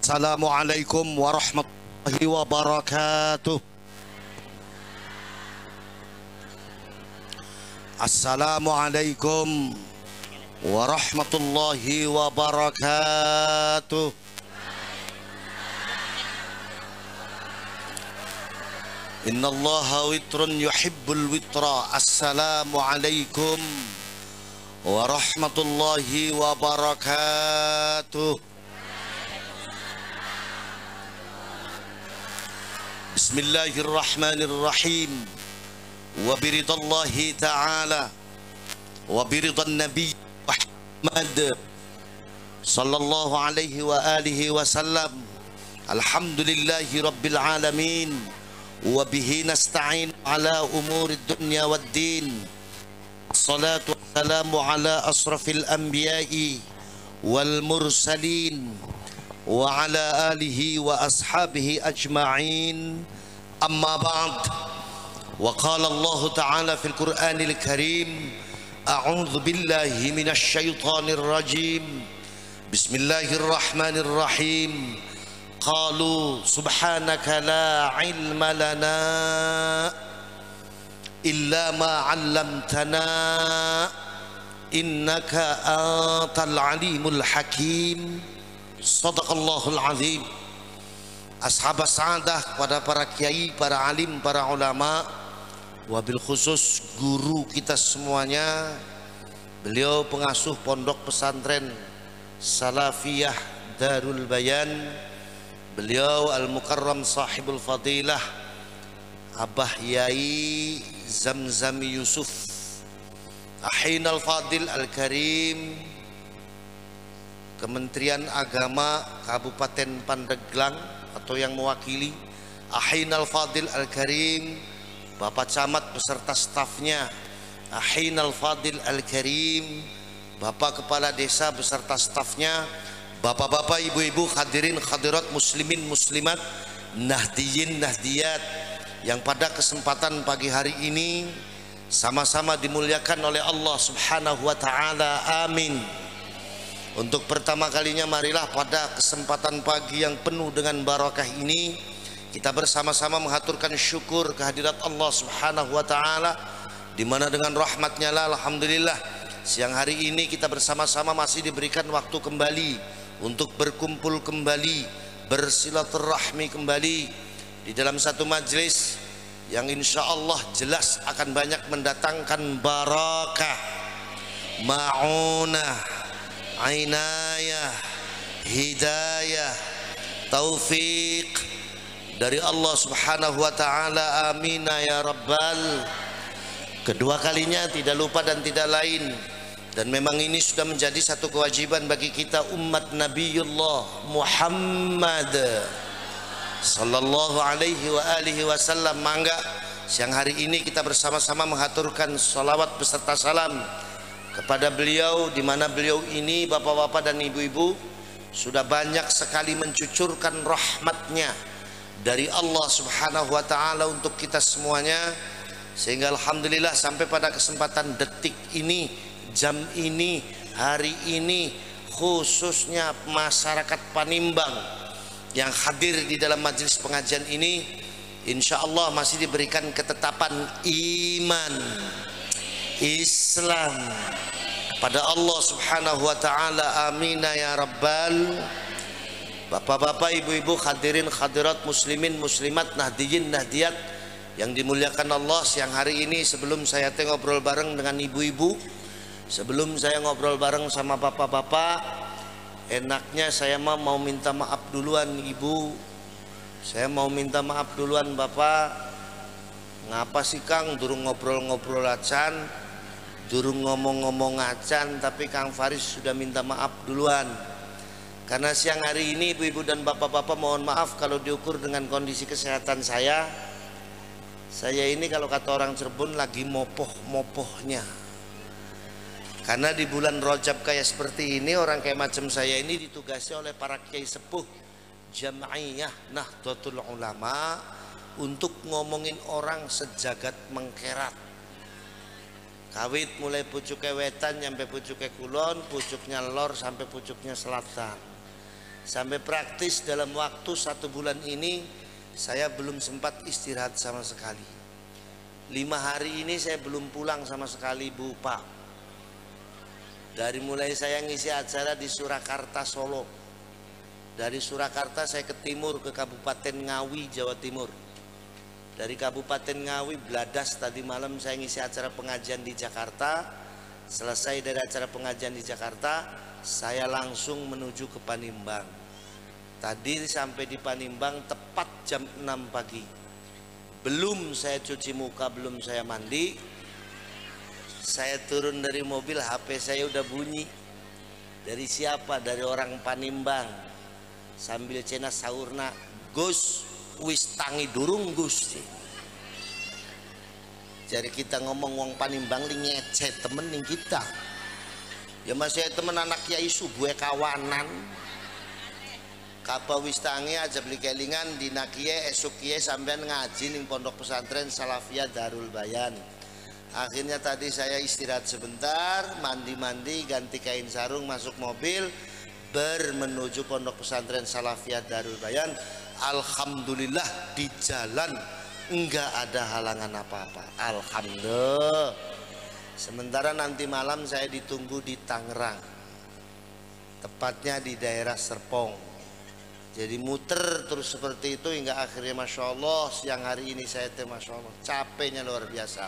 Assalamualaikum warahmatullahi wabarakatuh. Assalamualaikum warahmatullahi wabarakatuh. Innallaha witrun yuhibbul witra. Assalamualaikum warahmatullahi wabarakatuh. Bismillahirrahmanirrahim. Wa biridallahi ta'ala wa biridan nabi Muhammad sallallahu alaihi wa alihi wasallam. Alhamdulillahi rabbil alamin wa bihi nasta'in ala umuri dunya wad din. Assalatu wassalamu ala asrafil anbiya'i wal mursalin wa ala alihi wa ashabihi ajma'in. Amma ba'd. Wa qala Allah ta'ala fil Qur'anil Karim, a'udzu billahi minasy syaithanir rajim. Bismillahirrahmanirrahim. Qalu subhanaka la ilma lana illa ma 'allamtana innaka antal alimul hakim. Shadaqallahul azim. Ashabas sa'adah, kepada para kiai, para alim, para ulama, wabil khusus guru kita semuanya, beliau pengasuh pondok pesantren Salafiyah Darul Bayan, beliau Al-Mukarram Sahibul Fadilah Abah Yai Zamzami Yusuf Ahinal Fadil Al-Karim, Kementerian Agama Kabupaten Pandeglang atau yang mewakili, Ahinal Fadil Al-Karim, Bapak Camat beserta stafnya, Ahinal Fadil Al-Karim, Bapak Kepala Desa beserta stafnya, bapak-bapak, ibu-ibu, hadirin hadirat, muslimin muslimat, nahdiyin nahdiyat yang pada kesempatan pagi hari ini sama-sama dimuliakan oleh Allah Subhanahu wa taala. Amin. Untuk pertama kalinya marilah pada kesempatan pagi yang penuh dengan barakah ini kita bersama-sama mengaturkan syukur kehadirat Allah Subhanahu wa taala, di mana dengan rahmatnya lah alhamdulillah siang hari ini kita bersama-sama masih diberikan waktu kembali untuk berkumpul kembali, bersilaturahmi kembali di dalam satu majelis yang insya Allah jelas akan banyak mendatangkan barakah, ma'unah, ainayah, hidayah, taufik dari Allah Subhanahu wa taala. Amin ya rabbal. Kedua kalinya tidak lupa dan tidak lain, dan memang ini sudah menjadi satu kewajiban bagi kita umat Nabiullah Muhammad sallallahu alaihi wa alihi wasallam. Mangga siang hari ini kita bersama-sama mengaturkan salawat beserta salam kepada beliau, di mana beliau ini bapak-bapak dan ibu-ibu sudah banyak sekali mencucurkan rahmatnya dari Allah Subhanahu wa taala untuk kita semuanya, sehingga alhamdulillah sampai pada kesempatan detik ini, jam ini, hari ini, khususnya masyarakat Panimbang yang hadir di dalam majelis pengajian ini, insya Allah masih diberikan ketetapan iman, Islam pada Allah Subhanahu wa taala. Amin ya rabbal. Bapak-bapak, ibu-ibu, hadirin hadirat, muslimin muslimat, nahdiyin nahdiyat yang dimuliakan Allah, siang hari ini sebelum saya ngobrol bareng dengan ibu-ibu, sebelum saya ngobrol bareng sama bapak-bapak, enaknya saya mau minta maaf duluan ibu, saya mau minta maaf duluan bapak. Ngapa sih Kang durung ngobrol-ngobrol acan, durung ngomong-ngomong acan, tapi Kang Faris sudah minta maaf duluan. Karena siang hari ini ibu-ibu dan bapak-bapak mohon maaf kalau diukur dengan kondisi kesehatan saya ini kalau kata orang Cirebon lagi mopoh-mopohnya. Karena di bulan Rajab kayak seperti ini, orang kayak macam saya ini ditugasi oleh para kiai sepuh Jam'iyah Nahdlatul Ulama untuk ngomongin orang sejagat mengkerat. Kawit mulai pucuknya wetan sampai pucuknya kulon, pucuknya lor sampai pucuknya selatan. Sampai praktis dalam waktu 1 bulan ini saya belum sempat istirahat sama sekali. 5 hari ini saya belum pulang sama sekali, Bu Pak. Dari mulai saya ngisi acara di Surakarta, Solo. Dari Surakarta saya ke timur, ke Kabupaten Ngawi, Jawa Timur. Dari Kabupaten Ngawi, Bladas, tadi malam saya ngisi acara pengajian di Jakarta. Selesai dari acara pengajian di Jakarta, saya langsung menuju ke Panimbang. Tadi sampai di Panimbang tepat jam 6 pagi. Belum saya cuci muka, belum saya mandi. Saya turun dari mobil, HP saya udah bunyi. Dari siapa? Dari orang Panimbang. Sambil cena sahurna, Gus, wis tangi durung Gus. Jadi kita ngomong wong Panimbang li ngece temen ning kita. Ya masih temen anak kiai subuh kawanan. Kapa wis tangi aja beli kelingan dina kiye esuk kiye sampean ngaji ning pondok pesantren Salafiyah Darul Bayan. Akhirnya tadi saya istirahat sebentar, mandi-mandi, ganti kain sarung, masuk mobil, menuju pondok pesantren Salafiyah Darul Bayan. Alhamdulillah di jalan enggak ada halangan apa-apa. Alhamdulillah. Sementara nanti malam saya ditunggu di Tangerang, tepatnya di daerah Serpong. Jadi muter terus seperti itu hingga akhirnya Masya Allah siang hari ini saya Masya Allah capeknya luar biasa.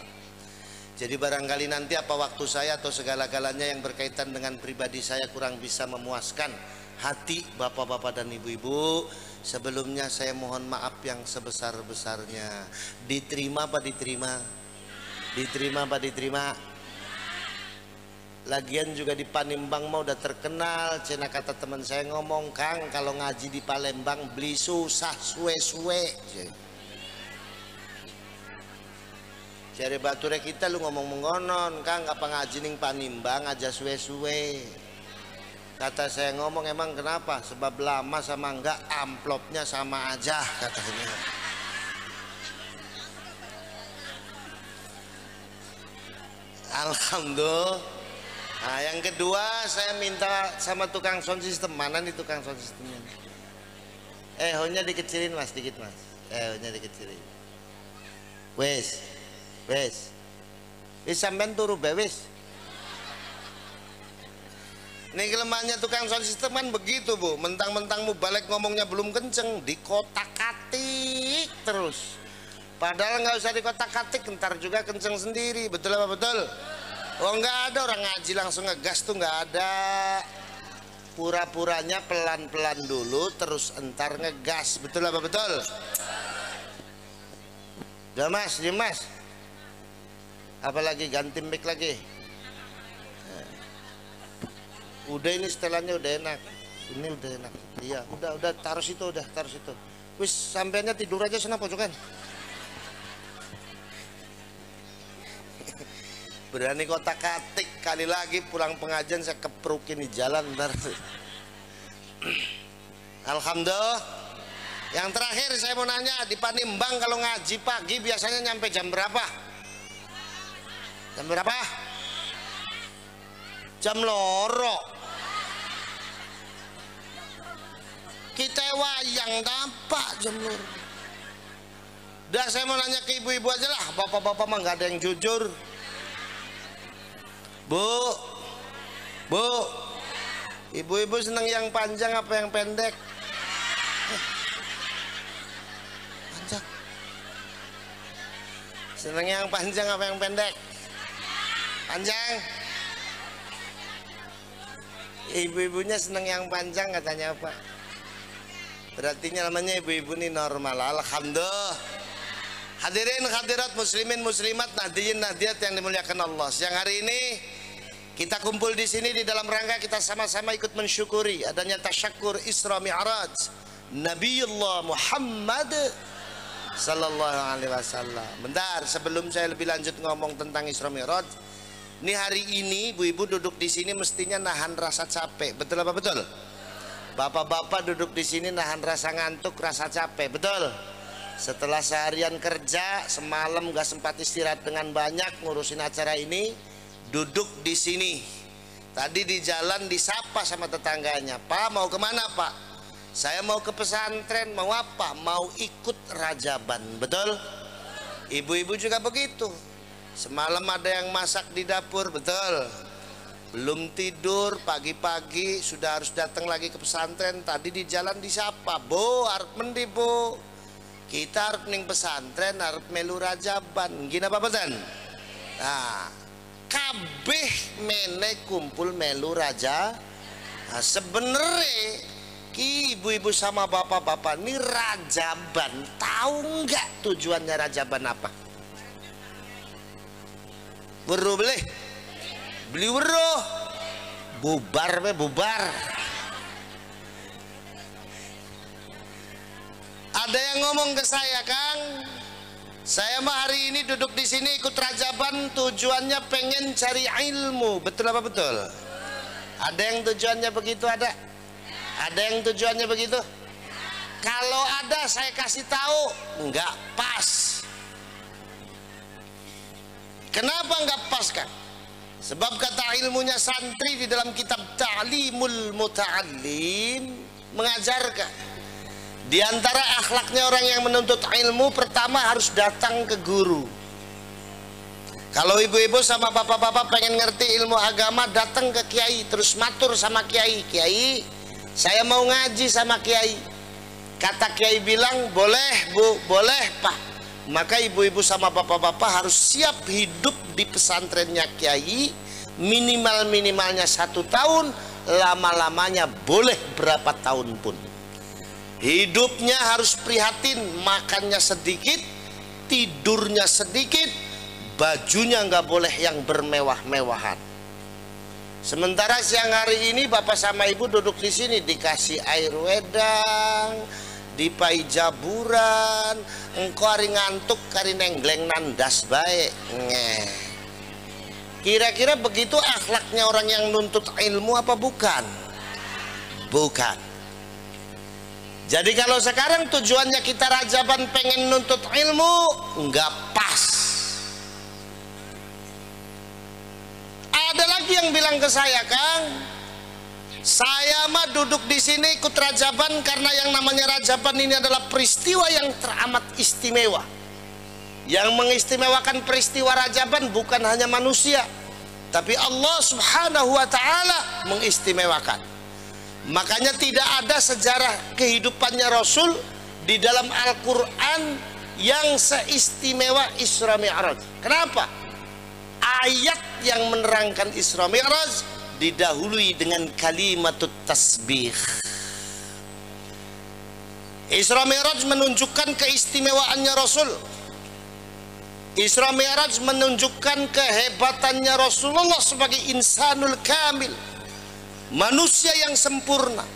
Jadi barangkali nanti apa waktu saya atau segala-galanya yang berkaitan dengan pribadi saya kurang bisa memuaskan hati bapak-bapak dan ibu-ibu, sebelumnya saya mohon maaf yang sebesar-besarnya. Diterima apa diterima? Diterima apa diterima? Lagian juga di Panimbang mah udah terkenal. Cina kata teman saya ngomong, Kang kalau ngaji di Palembang beli susah suwe-suwe. Jadi bature kita lu ngomong mengonon, Kang apa ngaji ning Panimbang aja suwe-suwe. Kata saya ngomong, emang kenapa? Sebab lama sama enggak amplopnya sama aja katanya. Alhamdulillah. Nah, yang kedua saya minta sama tukang sound system. Mana nih tukang sound systemnya? Hanya dikecilin mas, dikit mas. Hanya dikecilin. Wes, wes. Wes sampean turu bewes. Nih kelemahannya tukang sound system kan begitu bu. Mentang-mentang mu balik ngomongnya belum kenceng, dikotak-katik terus. Padahal nggak usah dikotak-katik, ntar juga kenceng sendiri. Betul apa betul? Oh enggak ada, orang ngaji langsung ngegas tuh nggak ada. Pura-puranya pelan-pelan dulu terus entar ngegas. Betul apa betul? Udah mas, dia mas. Apalagi ganti mic lagi. Udah ini setelannya udah enak. Ini udah enak. Iya, udah taruh situ, udah taruh situ. Wis sampainya tidur aja sana pojokan. Berani kotak-katik kali lagi pulang pengajian saya keprukin di jalan ntar. Alhamdulillah. Yang terakhir saya mau nanya, di Panimbang kalau ngaji pagi biasanya nyampe jam berapa? Jam berapa? Jam loro. Kita wayang tampak jam loro. Udah saya mau nanya ke ibu-ibu aja lah, bapak-bapak mah nggak ada yang jujur. Bu, ibu-ibu senang yang panjang apa yang pendek? Panjang. Senang yang panjang apa yang pendek? Panjang. Ibu-ibunya senang yang panjang katanya apa? Berarti namanya ibu-ibu ini normal. Alhamdulillah. Hadirin hadirat muslimin muslimat nahdiyin nahdiyat yang dimuliakan Allah. Siang hari ini kita kumpul di sini di dalam rangka kita sama-sama ikut mensyukuri adanya tasyakur Isra Mi'raj Nabiullah Muhammad sallallahu alaihi wasallam. Bentar, sebelum saya lebih lanjut ngomong tentang Isra Mi'raj, ini hari ini ibu-ibu duduk di sini mestinya nahan rasa capek. Betul apa betul? Bapak-bapak duduk di sini nahan rasa ngantuk, rasa capek. Betul? Setelah seharian kerja, semalam gak sempat istirahat dengan banyak ngurusin acara ini, duduk di sini. Tadi di jalan disapa sama tetangganya, Pak mau kemana Pak? Saya mau ke pesantren, mau apa? Mau ikut rajaban, betul? Ibu-ibu juga begitu. Semalam ada yang masak di dapur, betul? Belum tidur, pagi-pagi sudah harus datang lagi ke pesantren. Tadi di jalan disapa, "Bu, arep mendi, Bu? Kita harus ning pesantren, harus melu rajaban." Gini apa betul? Nah, kabeh mene kumpul melu raja. Nah, sebenarnya ibu-ibu sama bapak-bapak ini rajaban, tahu nggak tujuannya rajaban apa? Weruh beli weruh, bubar bubar. Ada yang ngomong ke saya, "Kang, saya mah hari ini duduk di sini ikut rajaban, tujuannya pengen cari ilmu." Betul apa betul? Ada yang tujuannya begitu, ada? Ada yang tujuannya begitu? Kalau ada saya kasih tahu, nggak pas. Kenapa nggak pas, Kang? Sebab kata ilmunya santri di dalam kitab Ta'limul Muta'allim mengajarkan di antara akhlaknya orang yang menuntut ilmu, pertama harus datang ke guru. Kalau ibu-ibu sama bapak-bapak pengen ngerti ilmu agama, datang ke kiai, terus matur sama kiai, "Kiai, saya mau ngaji sama kiai." Kata kiai bilang, "Boleh Bu, boleh Pak." Maka ibu-ibu sama bapak-bapak harus siap hidup di pesantrennya kiai, minimalnya 1 tahun, lama-lamanya boleh berapa tahun pun. Hidupnya harus prihatin, makannya sedikit, tidurnya sedikit, bajunya nggak boleh yang bermewah-mewahan. Sementara siang hari ini bapak sama ibu duduk di sini dikasih air wedang, dipai jaburan, engkau hari ngantuk kari nenggleng nandas baik. Kira-kira begitu akhlaknya orang yang nuntut ilmu apa bukan? Bukan. Jadi kalau sekarang tujuannya kita rajaban pengen nuntut ilmu, nggak pas. Ada lagi yang bilang ke saya, "Kang, saya mah duduk di sini ikut rajaban karena yang namanya rajaban ini adalah peristiwa yang teramat istimewa. Yang mengistimewakan peristiwa rajaban bukan hanya manusia, tapi Allah Subhanahu wa Ta'ala mengistimewakan. Makanya tidak ada sejarah kehidupannya Rasul di dalam Al-Quran yang seistimewa Isra Mi'raj. Kenapa? Ayat yang menerangkan Isra Mi'raj didahului dengan kalimatut tasbih. Isra Mi'raj menunjukkan keistimewaannya Rasul. Isra Mi'raj menunjukkan kehebatannya Rasulullah sebagai insanul kamil, manusia yang sempurna,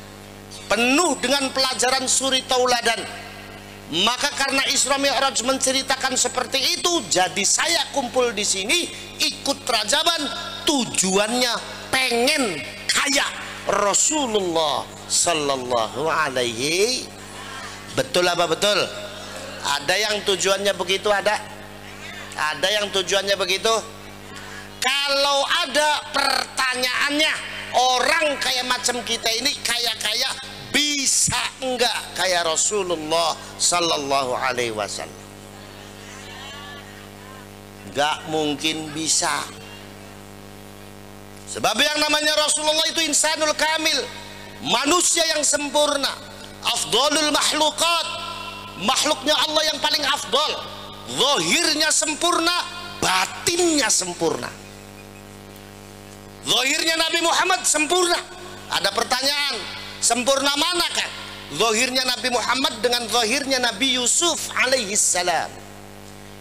penuh dengan pelajaran suri tauladan. Maka karena Isra Mi'raj menceritakan seperti itu, jadi saya kumpul di sini ikut rajaban, tujuannya pengen kayak Rasulullah sallallahu alaihi. Betul apa betul? Ada yang tujuannya begitu, ada yang tujuannya begitu. Kalau ada pertanyaannya, orang kayak macam kita ini kaya-kaya bisa enggak kayak Rasulullah sallallahu alaihi wasallam? Enggak mungkin bisa. Sebab yang namanya Rasulullah itu insanul kamil, manusia yang sempurna, afdalul makhlukat, makhluknya Allah yang paling afdal. Zahirnya sempurna, batinnya sempurna. Zahirnya Nabi Muhammad sempurna. Ada pertanyaan, sempurna mana kan? Zahirnya Nabi Muhammad dengan zahirnya Nabi Yusuf alaihi salam.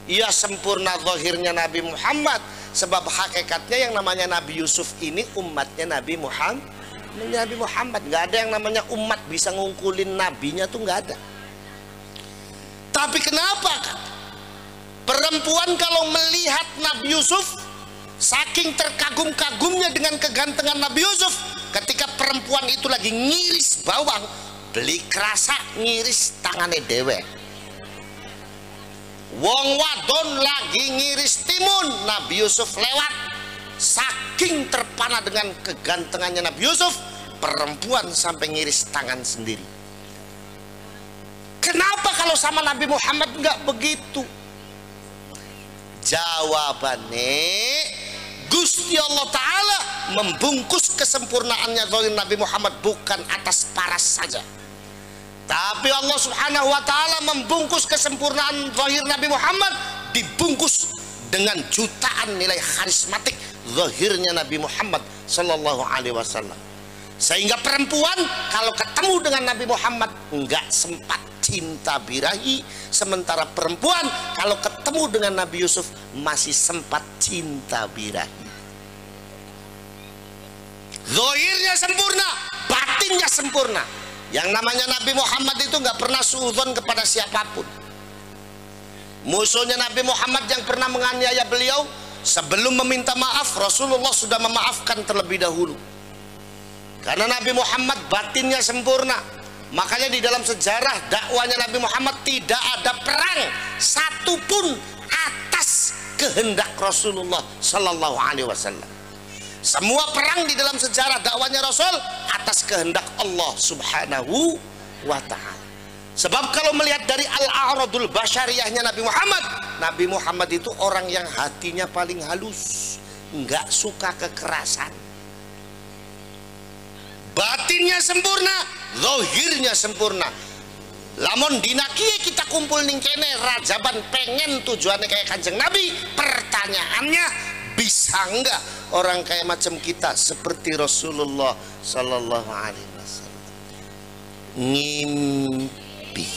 Ia sempurna zahirnya Nabi Muhammad, sebab hakikatnya yang namanya Nabi Yusuf ini umatnya Nabi Muhammad. Nabi Muhammad, nggak ada yang namanya umat bisa ngungkulin nabinya, tuh nggak ada. Tapi kenapa kan? Perempuan kalau melihat Nabi Yusuf, saking terkagum-kagumnya dengan kegantengan Nabi Yusuf, ketika perempuan itu lagi ngiris bawang, beli kerasa ngiris tangannya dewe. Wong wadon lagi ngiris timun, Nabi Yusuf lewat. Saking terpana dengan kegantengannya Nabi Yusuf, perempuan sampai ngiris tangan sendiri. kenapa kalau sama Nabi Muhammad nggak begitu? Jawabannya, Gusti Allah Ta'ala membungkus kesempurnaannya zahir Nabi Muhammad bukan atas paras saja, tapi Allah Subhanahu wa Ta'ala membungkus kesempurnaan zahir Nabi Muhammad dibungkus dengan jutaan nilai karismatik zahirnya Nabi Muhammad Sallallahu Alaihi Wasallam, sehingga perempuan kalau ketemu dengan Nabi Muhammad enggak sempat cinta birahi, sementara perempuan kalau ketemu dengan Nabi Yusuf masih sempat cinta birahi. Zahirnya sempurna, batinnya sempurna. Yang namanya Nabi Muhammad itu nggak pernah suudzon kepada siapapun. Musuhnya Nabi Muhammad yang pernah menganiaya beliau, sebelum meminta maaf Rasulullah sudah memaafkan terlebih dahulu. Karena Nabi Muhammad batinnya sempurna, makanya di dalam sejarah dakwanya Nabi Muhammad tidak ada perang satupun atas kehendak Rasulullah Sallallahu Alaihi Wasallam. Semua perang di dalam sejarah dakwanya Rasul atas kehendak Allah Subhanahu wa Ta'ala. Sebab kalau melihat dari al-a'radul basyariyahnya Nabi Muhammad itu orang yang hatinya paling halus, nggak suka kekerasan. Batinnya sempurna, zahirnya sempurna. Lamun dinakie kita kumpul ning kene rajaban pengen tujuannya kayak Kanjeng Nabi, pertanyaannya bisa enggak orang kayak macam kita seperti Rasulullah Sallallahu Alaihi Wasallam ngimpi?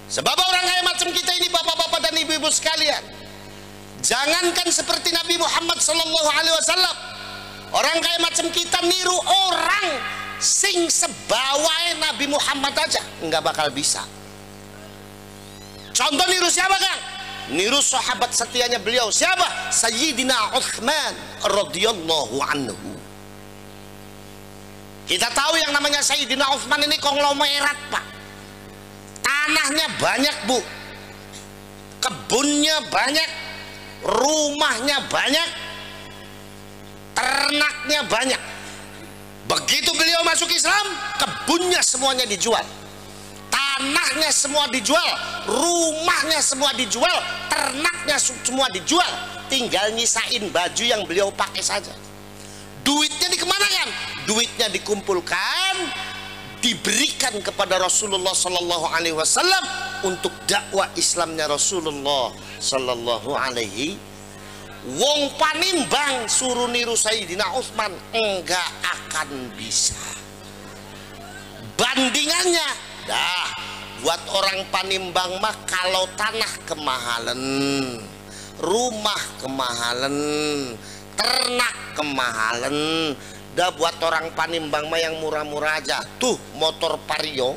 Sebab orang kayak macam kita ini, bapak-bapak dan ibu-ibu sekalian, jangankan seperti Nabi Muhammad Sallallahu Alaihi Wasallam, orang kayak macam kita niru orang sing sebawai Nabi Muhammad aja nggak bakal bisa. Contoh niru siapa kan? Niru sahabat setianya beliau. Siapa? Sayyidina Utsman radhiyallahu anhu. Kita tahu yang namanya Sayyidina Utsman ini konglomerat, Pak. Tanahnya banyak, Bu. Kebunnya banyak, rumahnya banyak, ternaknya banyak. Begitu beliau masuk Islam, kebunnya semuanya dijual, tanahnya semua dijual, rumahnya semua dijual, ternaknya semua dijual, tinggal nyisain baju yang beliau pakai saja. Duitnya dikemanakan? Duitnya dikumpulkan, diberikan kepada Rasulullah Sallallahu Alaihi Wasallam untuk dakwah Islamnya Rasulullah Sallallahu Alaihi. Wong panimbang suruh niru Sayyidina Utsman enggak akan bisa. Bandingannya, dah buat orang panimbang mah kalau tanah kemahalan, rumah kemahalan, ternak kemahalan. Dah buat orang panimbang mah yang murah-murah aja. Tuh motor Vario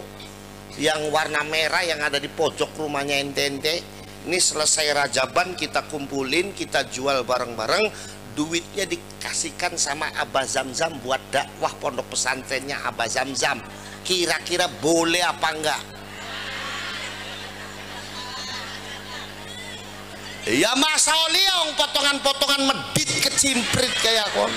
yang warna merah yang ada di pojok rumahnya ente-ente, ini selesai rajaban kita kumpulin, kita jual bareng-bareng, duitnya dikasihkan sama Abah Zamzam buat dakwah pondok pesantrennya Abah Zamzam. Kira-kira boleh apa enggak? Ya masa oliong potongan-potongan medit kecimprit kayak kon.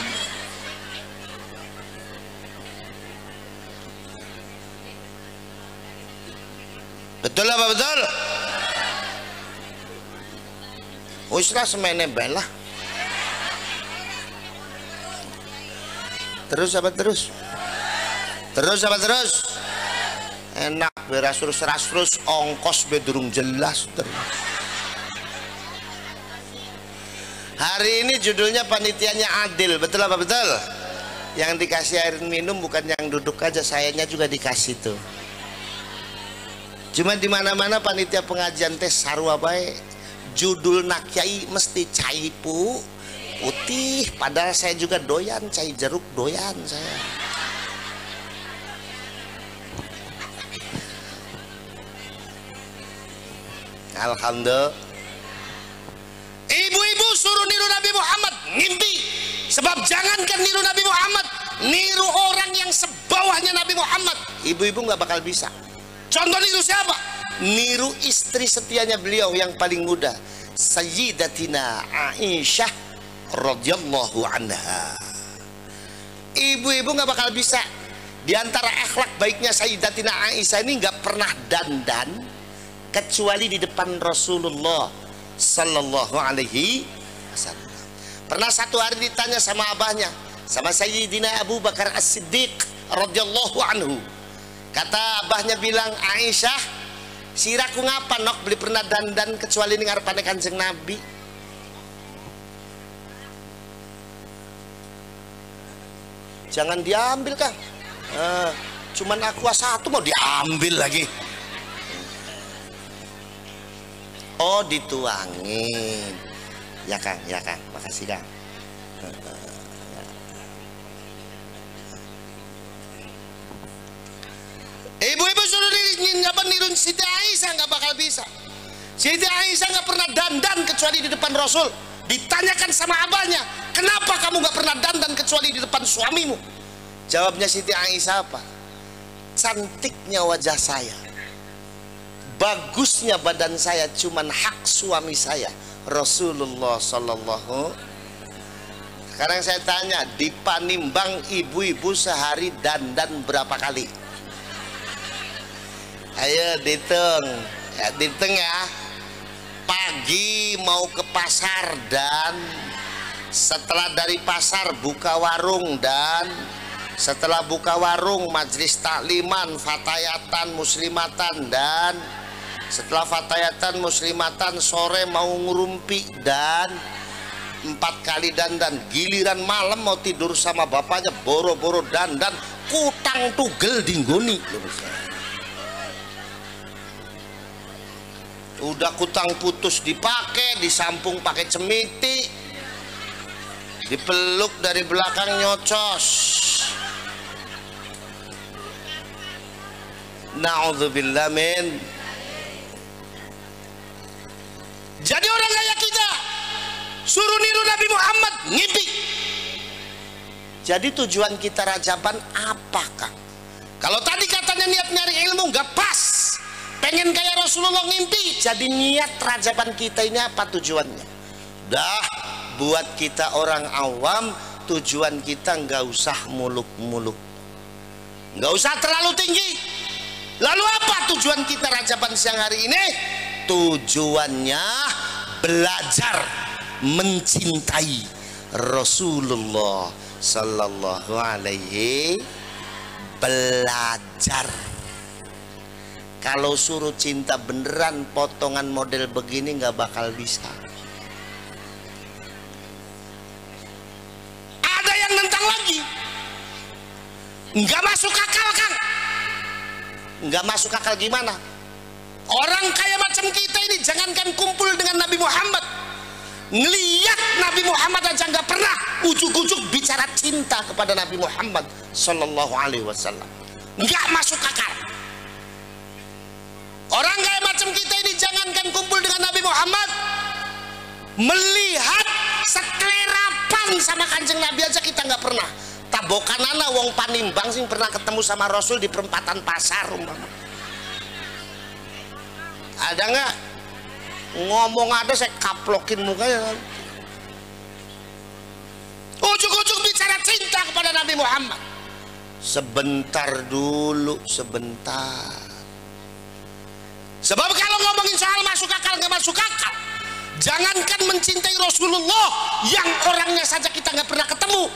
Betul apa betul? Uslah semene belah. Terus apa terus? Terus apa terus? Enak beras terus ongkos bedurung jelas terus. Hari ini judulnya panitianya adil, betul apa betul? Yang dikasih air minum bukan yang duduk aja, sayanya juga dikasih tuh. Cuma di mana-mana panitia pengajian teh sarua bae. Judul nak kiai mesti cai putih, padahal saya juga doyan cai jeruk, doyan saya. Alhamdulillah. Ibu-ibu suruh niru Nabi Muhammad, ngimpi. Sebab jangankan niru Nabi Muhammad, niru orang yang sebawahnya Nabi Muhammad, ibu-ibu nggak bakal bisa. Contoh niru siapa? Niru istri setianya beliau yang paling muda, Sayyidatina Aisyah radhiyallahu anha. Ibu-ibu nggak bakal bisa. Di antara akhlak baiknya Sayyidatina Aisyah ini nggak pernah dandan kecuali di depan Rasulullah Sallallahu Alaihi Wasallam. Pernah satu hari ditanya sama abahnya, sama Sayyidina Abu Bakar As-Siddiq radhiyallahu anhu. Kata abahnya bilang, Aisyah, siraku ngapa nok beli pernah dandan kecuali ini ngarepane Kanjeng Nabi. Jangan diambil Kang. Cuman aqua satu mau diambil lagi. Oh dituangin. Ya Kang, makasih Kang. Ibu-ibu suruh nirun Siti Aisyah nggak bakal bisa. Siti Aisyah nggak pernah dandan kecuali di depan Rasul. Ditanyakan sama abahnya, kenapa kamu nggak pernah dandan kecuali di depan suamimu? Jawabnya Siti Aisyah apa? Cantiknya wajah saya, bagusnya badan saya, cuman hak suami saya Rasulullah Sallallahu. Sekarang saya tanya, di Panimbang ibu-ibu sehari dandan berapa kali? Ayo dihitung, dihitung ya. Pagi mau ke pasar dan setelah dari pasar buka warung, dan setelah buka warung majlis takliman, fatayatan, muslimatan, dan setelah fatayatan, muslimatan sore mau ngurumpi, dan 4 kali dandan. Giliran malam mau tidur sama bapaknya boro-boro dandan, kutang tugel dinggoni. Udah kutang putus dipakai, disampung pakai cemiti, dipeluk dari belakang nyocos. Na'udzubillah min. Jadi orang kaya kita suruh niru Nabi Muhammad, ngimpi. Jadi tujuan kita Rajaban apakah? Kalau tadi katanya niat nyari ilmu nggak pas, pengen kayak Rasulullah ngimpi. Jadi niat Rajaban kita ini apa tujuannya? Dah buat kita orang awam, tujuan kita nggak usah muluk-muluk, nggak usah terlalu tinggi. Lalu apa tujuan kita Rajaban siang hari ini? Tujuannya belajar mencintai Rasulullah Sallallahu Alaihi. Belajar. Kalau suruh cinta beneran potongan model begini nggak bakal bisa. Ada yang nentang lagi, nggak masuk akal Kang. Nggak masuk akal gimana? Orang kayak macam kita ini jangankan kumpul dengan Nabi Muhammad, ngeliat Nabi Muhammad aja nggak pernah ujuk-ujuk bicara cinta kepada Nabi Muhammad Sallallahu Alaihi Wasallam. Nggak masuk akal. Orang kayak macam kita ini jangankan kumpul dengan Nabi Muhammad, melihat sekelerapan sama Kanjeng Nabi aja kita nggak pernah. Tabokanana wong Panimbang sing pernah ketemu sama Rasul di perempatan pasar umpama. Ada nggak? Ngomong ada saya kaplokin mukanya. Ujuk-ujuk bicara cinta kepada Nabi Muhammad. Sebentar dulu, sebentar. Sebab kalau ngomongin soal masuk akal nggak masuk akal, jangankan mencintai Rasulullah yang orangnya saja kita nggak pernah ketemu.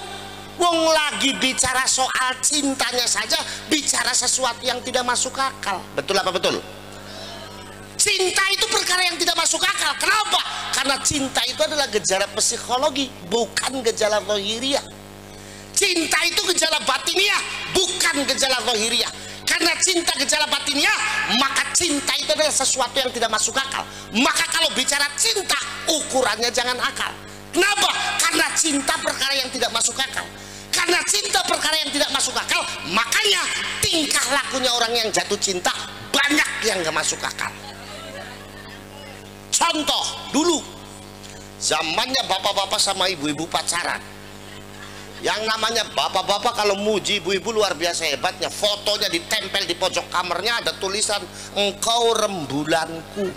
Wong lagi bicara soal cintanya saja bicara sesuatu yang tidak masuk akal. Betul apa betul? Cinta itu perkara yang tidak masuk akal. Kenapa? Karena cinta itu adalah gejala psikologi, bukan gejala zahiriyah. Cinta itu gejala batiniah, bukan gejala zahiriyah. Karena cinta gejala batiniah, maka cinta itu adalah sesuatu yang tidak masuk akal. Maka kalau bicara cinta, ukurannya jangan akal. Kenapa? Karena cinta perkara yang tidak masuk akal. Karena cinta perkara yang tidak masuk akal, makanya tingkah lakunya orang yang jatuh cinta banyak yang gak masuk akal. Contoh dulu zamannya bapak-bapak sama ibu-ibu pacaran, yang namanya bapak-bapak kalau muji ibu-ibu luar biasa hebatnya, fotonya ditempel di pojok kamarnya, ada tulisan engkau rembulanku.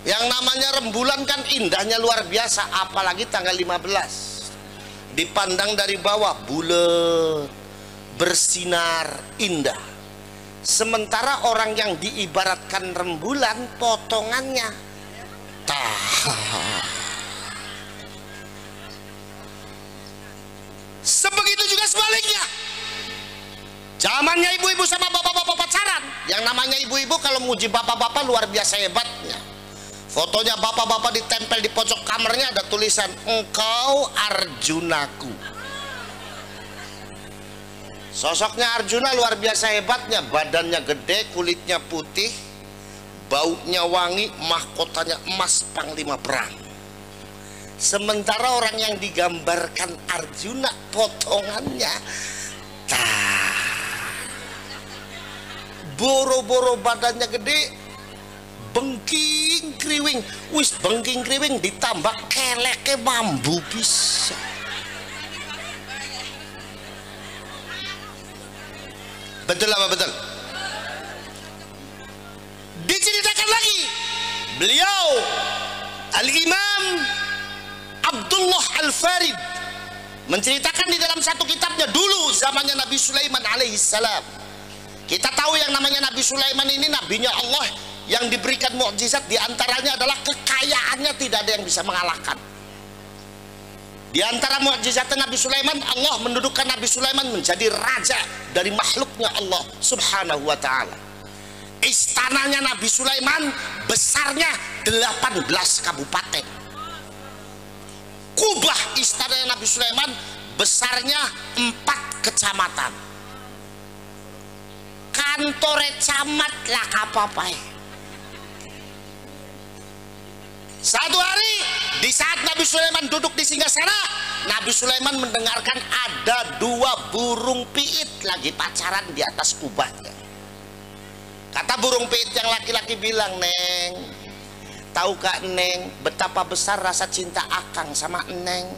Yang namanya rembulan kan indahnya luar biasa, apalagi tanggal 15. dipandang dari bawah bulat, bersinar, indah. Sementara orang yang diibaratkan rembulan, potongannya sebegitu juga sebaliknya. Zamannya ibu-ibu sama bapak-bapak pacaran, yang namanya ibu-ibu kalau muji bapak-bapak luar biasa hebatnya. Fotonya bapak-bapak ditempel di pojok kamarnya, ada tulisan engkau Arjunaku. Sosoknya Arjuna luar biasa hebatnya, badannya gede, kulitnya putih, baunya wangi, mahkotanya emas, panglima perang. Sementara orang yang digambarkan Arjuna, potongannya boro-boro badannya gede, bengking kriwing, wis bengking kriwing ditambah keleke bambu bisa. Betul apa betul? Diceritakan lagi, beliau Al-Imam Abdullah Al-Farid menceritakan di dalam satu kitabnya, dulu zamannya Nabi Sulaiman alaihissalam. Kita tahu yang namanya Nabi Sulaiman ini nabinya Allah yang diberikan mukjizat, diantaranya adalah kekayaannya tidak ada yang bisa mengalahkan. Di antara mukjizat Nabi Sulaiman, Allah mendudukan Nabi Sulaiman menjadi raja dari makhluknya Allah subhanahu wa ta'ala. Istananya Nabi Sulaiman besarnya 18 kabupaten. Kubah istananya Nabi Sulaiman besarnya 4 kecamatan. Kantore camat lah kapapai. Satu hari di saat Nabi Sulaiman duduk di singgasana, Nabi Sulaiman mendengarkan ada 2 burung piit lagi pacaran di atas kubahnya. Kata burung piit yang laki-laki bilang, "Neng, tahu Kak Neng betapa besar rasa cinta Akang sama Neng?"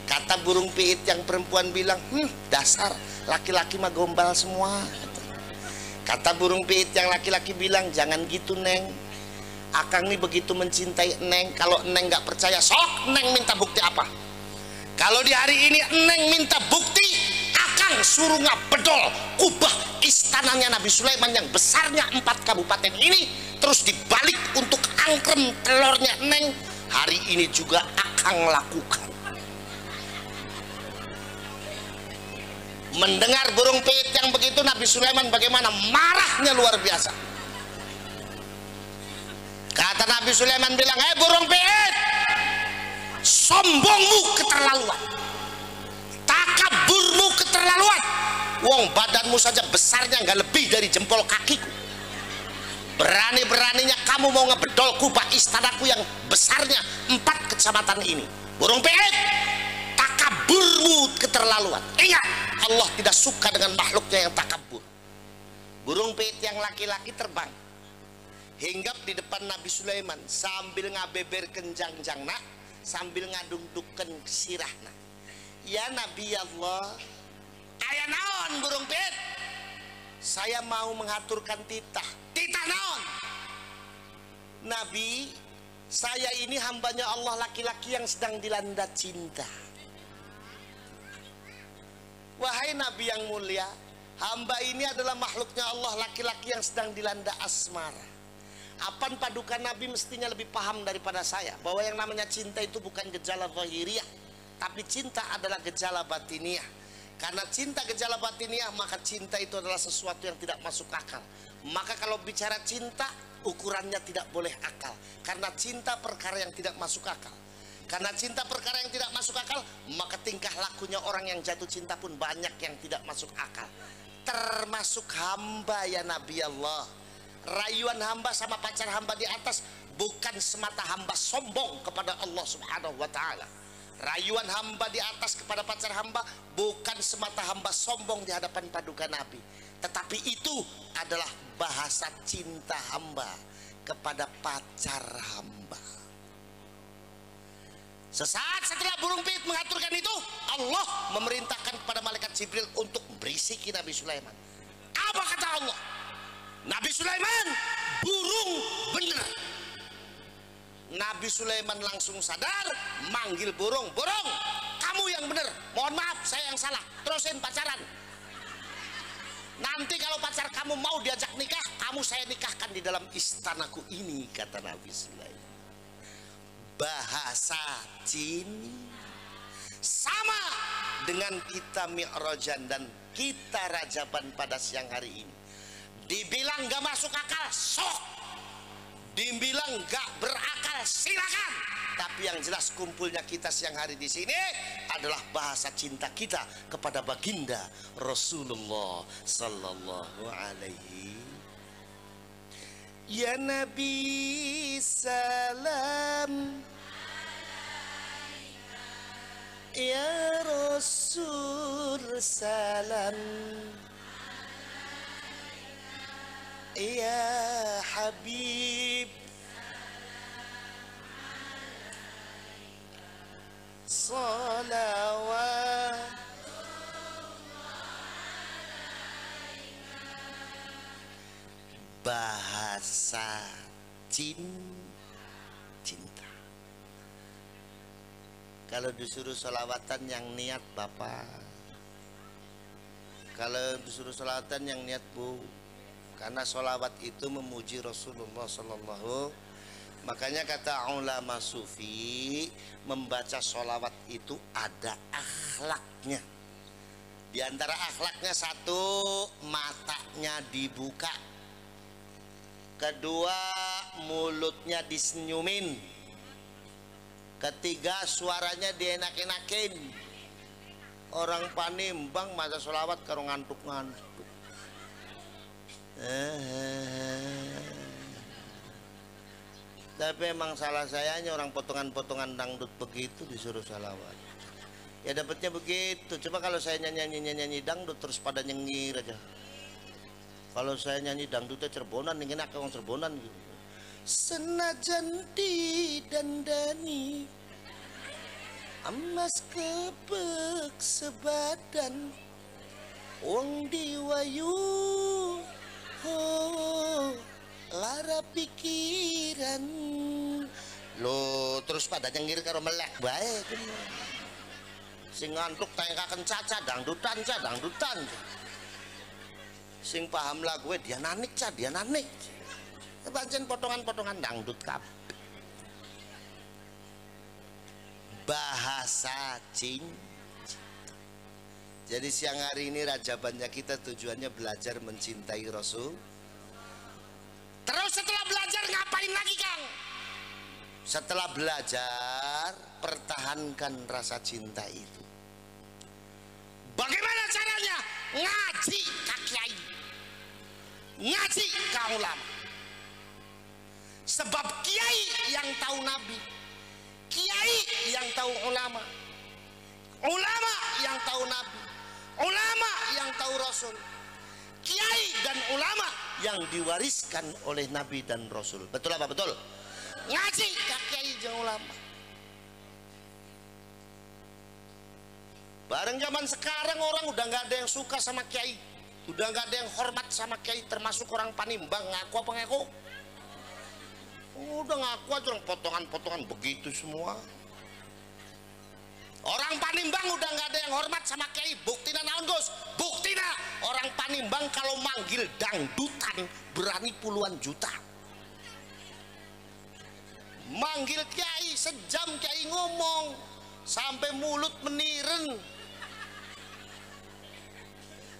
Kata burung piit yang perempuan bilang, dasar laki-laki mah gombal semua. Kata burung piit yang laki-laki bilang, "Jangan gitu Neng, Akang nih begitu mencintai Neng. Kalau Neng nggak percaya, sok Neng minta bukti apa? Kalau di hari ini Neng minta bukti, Akang suruh ngabedol kubah istananya Nabi Sulaiman yang besarnya 4 kabupaten ini, terus dibalik untuk angkrem telurnya Neng. Hari ini juga Akang lakukan." Mendengar burung piit yang begitu, Nabi Sulaiman bagaimana marahnya luar biasa. Kata Nabi Sulaiman bilang, "Hei burung piit, sombongmu keterlaluan, takaburmu keterlaluan. Wong badanmu saja besarnya nggak lebih dari jempol kakiku. Berani-beraninya kamu mau ngebedol kubah istanaku yang besarnya 4 kecamatan ini. Burung piit, takaburmu keterlaluan. Ingat, Allah tidak suka dengan makhluknya yang takabur." Burung piit yang laki-laki terbang hinggap di depan Nabi Sulaiman sambil ngabeber kenjangjangna, sambil ngadungduken sirahna. "Ya Nabi Allah, aya naon burung piit? Saya mau mengaturkan titah." "Titah naon?" "Nabi, saya ini hambanya Allah laki-laki yang sedang dilanda cinta." "Wahai Nabi yang mulia, hamba ini adalah makhluknya Allah laki-laki yang sedang dilanda asmara. Apan paduka Nabi mestinya lebih paham daripada saya bahwa yang namanya cinta itu bukan gejala zahiriyah, tapi cinta adalah gejala batiniah. Karena cinta gejala batiniah, maka cinta itu adalah sesuatu yang tidak masuk akal. Maka kalau bicara cinta, ukurannya tidak boleh akal. Karena cinta perkara yang tidak masuk akal. Karena cinta perkara yang tidak masuk akal, maka tingkah lakunya orang yang jatuh cinta pun banyak yang tidak masuk akal. Termasuk hamba ya Nabi Allah. Rayuan hamba sama pacar hamba di atas bukan semata hamba sombong kepada Allah subhanahu wa ta'ala. Rayuan hamba di atas kepada pacar hamba bukan semata hamba sombong di hadapan paduka Nabi, tetapi itu adalah bahasa cinta hamba kepada pacar hamba. Sesaat setelah burung piit mengaturkan itu, Allah memerintahkan kepada malaikat Jibril untuk berisiki Nabi Sulaiman. Apa kata Allah? "Nabi Sulaiman, burung bener." Nabi Sulaiman langsung sadar, manggil burung, "Burung, kamu yang bener, mohon maaf saya yang salah, terusin pacaran. Nanti kalau pacar kamu mau diajak nikah, kamu saya nikahkan di dalam istanaku ini, kata Nabi Sulaiman. Bahasa cinta sama dengan kita mi'rajan dan kita rajaban pada siang hari ini. Dibilang gak masuk akal, sok. Dibilang gak berakal, silakan. Tapi yang jelas kumpulnya kita siang hari di sini adalah bahasa cinta kita kepada baginda Rasulullah sallallahu alaihi. Ya Nabi salam, ya Rasul salam, ya Habib salawat. Bahasa cinta. Kalau disuruh sholawatan yang niat bapak, kalau disuruh sholawatan yang niat bu, karena sholawat itu memuji Rasulullah sallallahu. Makanya kata ulama sufi, membaca sholawat itu ada akhlaknya. Di antara akhlaknya satu, matanya dibuka. Kedua, mulutnya disenyumin. Ketiga, suaranya dienak-enakin. Orang Panimbang masa sholawat karo ngantuk-ngantuk. Tapi emang salah sayanya orang potongan-potongan dangdut begitu disuruh sholawat. Ya dapatnya begitu. Coba kalau saya nyanyi dangdut terus pada nyengir aja. Kalau saya nyanyi dangdutnya Cirebonan, ingin enak orang Cirebonan gitu. Senajan didandani emas kebek sebadan, wong diwayu lara pikiran. Lo terus pada nyengir karo melek baik. Sing ngantuk tengkaken caca dangdutan. Sing paham lagu dia nanik. Pancen potongan-potongan dangdut kap. Bahasa cinta. Jadi siang hari ini rajabannya kita tujuannya belajar mencintai Rasul. Terus setelah belajar ngapain lagi Kang? Setelah belajar pertahankan rasa cinta itu. Bagaimana caranya? Ngaji Kak Kiai, ngaji ka ulama. Sebab kiai yang tahu Nabi, kiai yang tahu ulama, ulama yang tahu Nabi, ulama yang tahu Rasul, kiai dan ulama yang diwariskan oleh Nabi dan Rasul. Betul apa betul? Ngaji ka kiai dan ulama. Bareng zaman sekarang orang udah nggak ada yang suka sama kiai, udah nggak ada yang hormat sama kiai, termasuk orang Panimbang. Ngaku apa ngaku? Udah ngaku aja orang potongan-potongan begitu semua. Orang Panimbang udah nggak ada yang hormat sama kiai. Buktina naon Gus? Buktina orang Panimbang kalau manggil dangdutan berani puluhan juta. Manggil kiai sejam kiai ngomong sampai mulut meniren.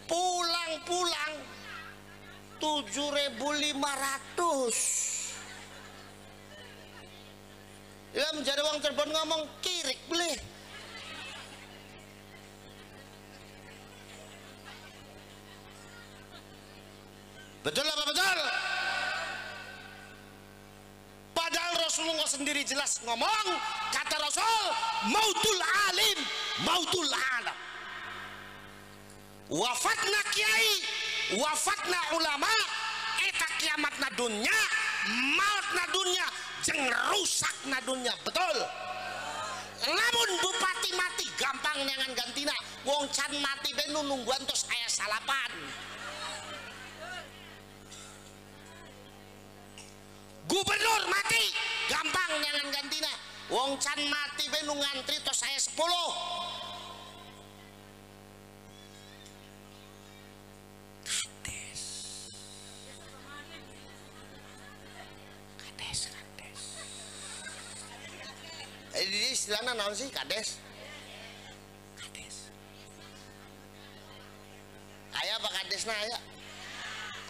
Pulang-pulang 7.500. Ya menjadi wong Cirebon ngomong kirik beli. Betul apa betul? Padahal Rasulullah sendiri jelas ngomong, kata Rasul, mautul alim, mautul alam. Wafatna kiai, wafatna ulama, eta kiamatna dunya, mautna dunya, jeng rusakna dunya. Betul? Namun bupati mati gampang neangan gantina, wong can mati be nungguan tos aya salapan. Gubernur mati gampang neangan gantina, wong can mati be nu ngantri tos aya 10. Ini istilahnya naon sih kades? Kades. Aya Pak Kadesna aya?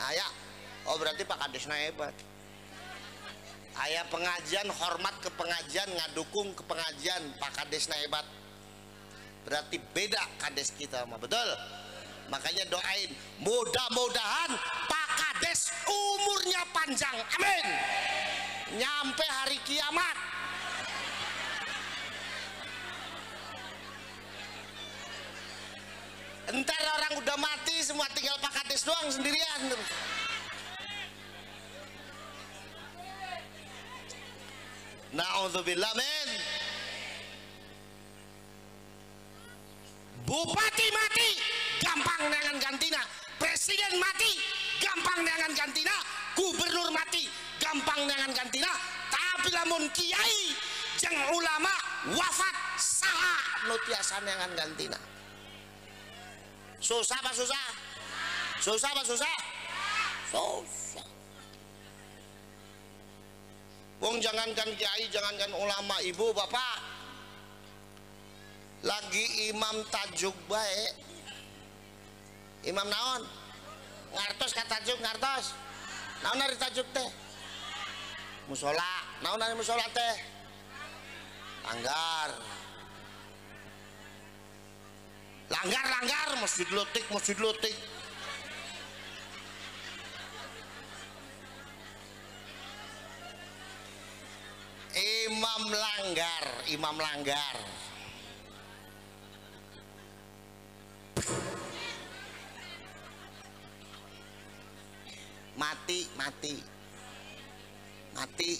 Aya. Oh berarti Pak Kadesna hebat. Aya pengajian, hormat ke pengajian, ngadukung ke pengajian, Pak Kadesna hebat. Berarti beda kades kita mah, betul? Makanya doain, mudah-mudahan Pak Kades umurnya panjang, amin. Nyampe hari kiamat. Entar orang udah mati semua, tinggal Pak Kades doang sendirian. Na'udzubillah, men. Bupati mati, gampang dengan gantina. Presiden mati, gampang dengan gantina. Gubernur mati, gampang dengan gantina. Tapi lamun kiai jeung ulama wafat saha nu tiasa dengan gantina. Susah apa susah? Susah apa susah? Susah. Wong jangankan kiai, jangankan ulama, ibu bapak, lagi imam tajuk baik, imam naon ngartos ka tajuk, ngartos naon dari tajuk teh musola, naon dari musola teh langgar, masjid lutik. Imam langgar. Mati.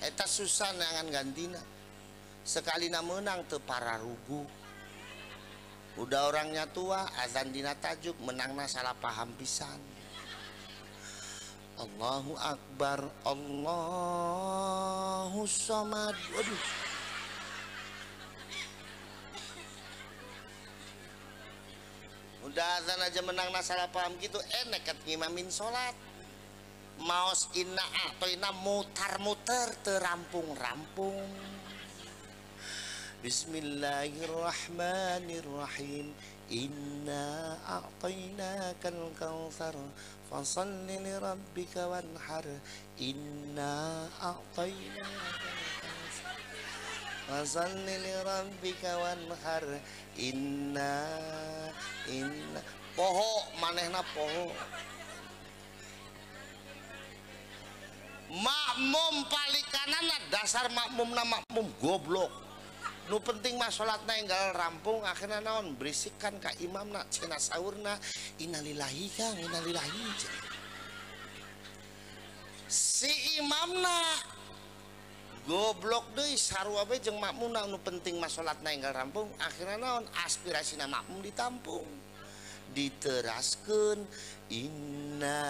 Eta susah nangan gantina. Sekali menang teu pararugu. Udah orangnya tua, azan dina tajuk menangna salah paham pisan. Allahu Akbar, Allahu Samad. Waduh. Udah azan aja menang salah paham gitu, enak kat ngimamin sholat. Maos inna atau inna mutar-muter terampung-rampung. Bismillahirrahmanirrahim. Inna a'tainakal kautsar fasalli li rabbika wanhar. Inna a'tainakal kautsar fasalli li rabbika wanhar. Inna poho manehna poho. Makmum palikanana dasar makmumna makmum goblok. Nu penting mah salatna enggal rampung, akhirnya naon berisikan ka imamna cenah saurna innalillahi kang innalillahi. Si imamna goblok deui sarua bae jeung makmumna, nu penting mah salatna enggal rampung, akhirnya naon aspirasina makmum ditampung. Diteraskeun inna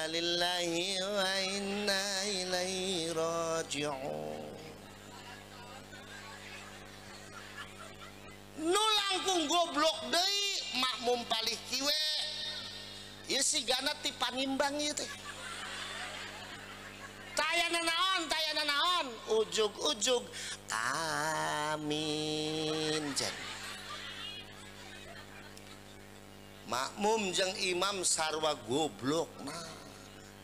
lillahi wa inna ilaihi raji'un. Nu langkung goblok deui makmum palih kiwe ieu sigana ti panimbang ieu teh. Tayana naon ujug-ujug amin jan. Makmum jeung imam sarwa goblok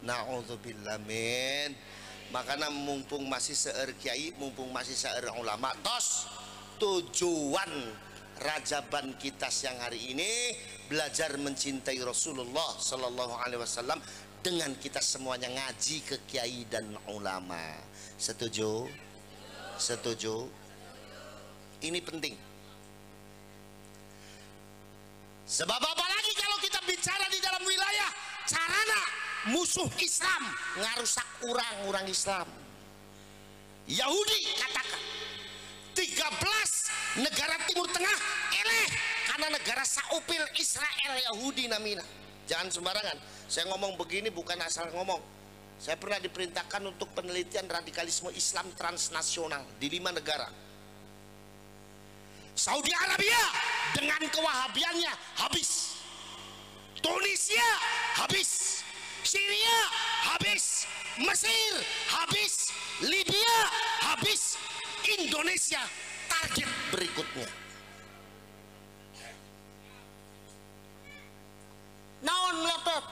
naudzubillah min. Makana mumpung masih seueur kiai, mumpung masih seueur ulama, tos tujuan rajaban kita siang hari ini belajar mencintai Rasulullah Sallallahu Alaihi Wasallam dengan kita semuanya ngaji ke kiai dan ulama. Setuju? Setuju? Ini penting. Sebab apalagi kalau kita bicara di dalam wilayah carana musuh Islam ngarusak orang Islam. Yahudi katakan 13 negara Timur Tengah eleh karena negara saupil Israel Yahudi namina. Jangan sembarangan. Saya ngomong begini bukan asal ngomong. Saya pernah diperintahkan untuk penelitian radikalisme Islam transnasional di 5 negara. Saudi Arabia dengan kewahabiannya habis. Tunisia habis. Syria habis. Mesir habis. Libya habis. Indonesia Indonesia target berikutnya. Naon melotot?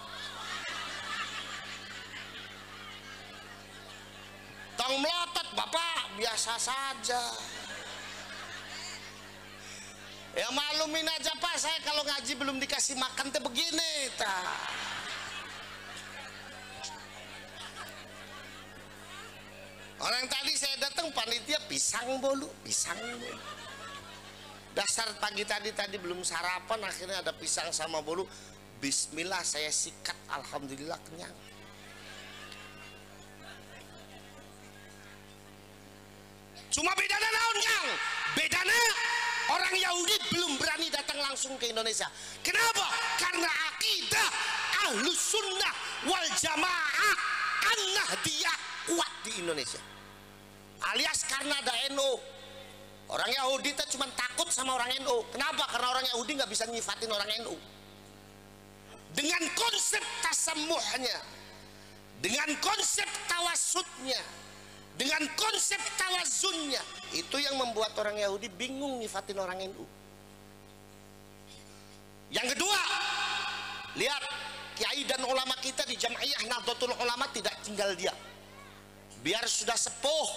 Tong melotot Bapak, biasa saja. Ya maklumin aja Pak, saya kalau ngaji belum dikasih makan teh begini ta. Orang tadi saya datang panitia pisang bolu. Dasar pagi tadi belum sarapan, akhirnya ada pisang sama bolu. Bismillah saya sikat, alhamdulillah kenyang. Cuma bedanya naon Kang? Bedanya orang Yahudi belum berani datang langsung ke Indonesia. Kenapa? Karena akidah Ahlus Sunnah wal Jamaah An-Nahdiyah kuat di Indonesia. Alias karena ada NU. Orang Yahudi itu cuma takut sama orang NU. Kenapa? Karena orang Yahudi nggak bisa nyifatin orang NU. Dengan konsep tasammuhnya, dengan konsep tawasudnya, dengan konsep tawazunnya, itu yang membuat orang Yahudi bingung nyifatin orang NU. Yang kedua, lihat kiai dan ulama kita di Jam'iyah Nahdlatul Ulama tidak tinggal diam. Biar sudah sepuh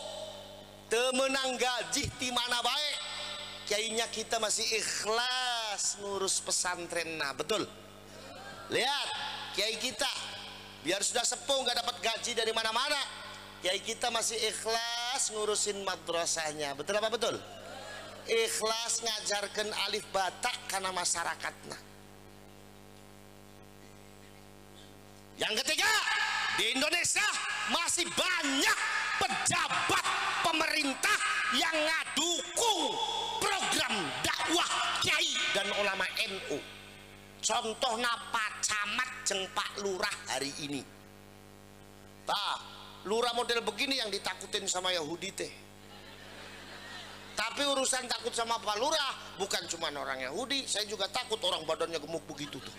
temenang gaji di mana baik, kiainya kita masih ikhlas ngurus pesantren. Nah betul, lihat kiai kita biar sudah sepuh nggak dapat gaji dari mana-mana, kiai kita masih ikhlas ngurusin madrasahnya. Betul apa betul? Ikhlas ngajarkan alif batak karena masyarakatnya. Yang ketiga, di Indonesia masih banyak pejabat pemerintah yang ngadukung program dakwah kiai dan ulama NU. Contohnya Pak Camat jeung Pak Lurah hari ini. Lurah model begini yang ditakutin sama Yahudi teh. Tapi urusan takut sama Pak Lurah bukan cuma orang Yahudi, saya juga takut orang badannya gemuk begitu tuh.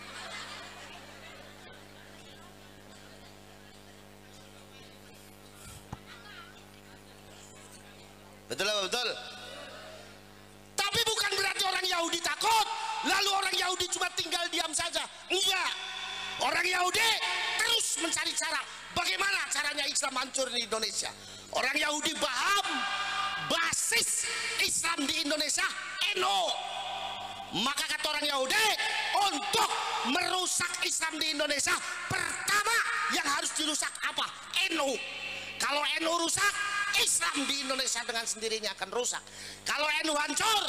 Betul apa betul? Tapi bukan berarti orang Yahudi takut, lalu orang Yahudi cuma tinggal diam saja. Enggak. Orang Yahudi terus mencari cara bagaimana caranya Islam hancur di Indonesia. Orang Yahudi paham basis Islam di Indonesia NU. Maka kata orang Yahudi, untuk merusak Islam di Indonesia, pertama yang harus dirusak apa? NU. Kalau NU rusak, Islam di Indonesia dengan sendirinya akan rusak. Kalau NU hancur,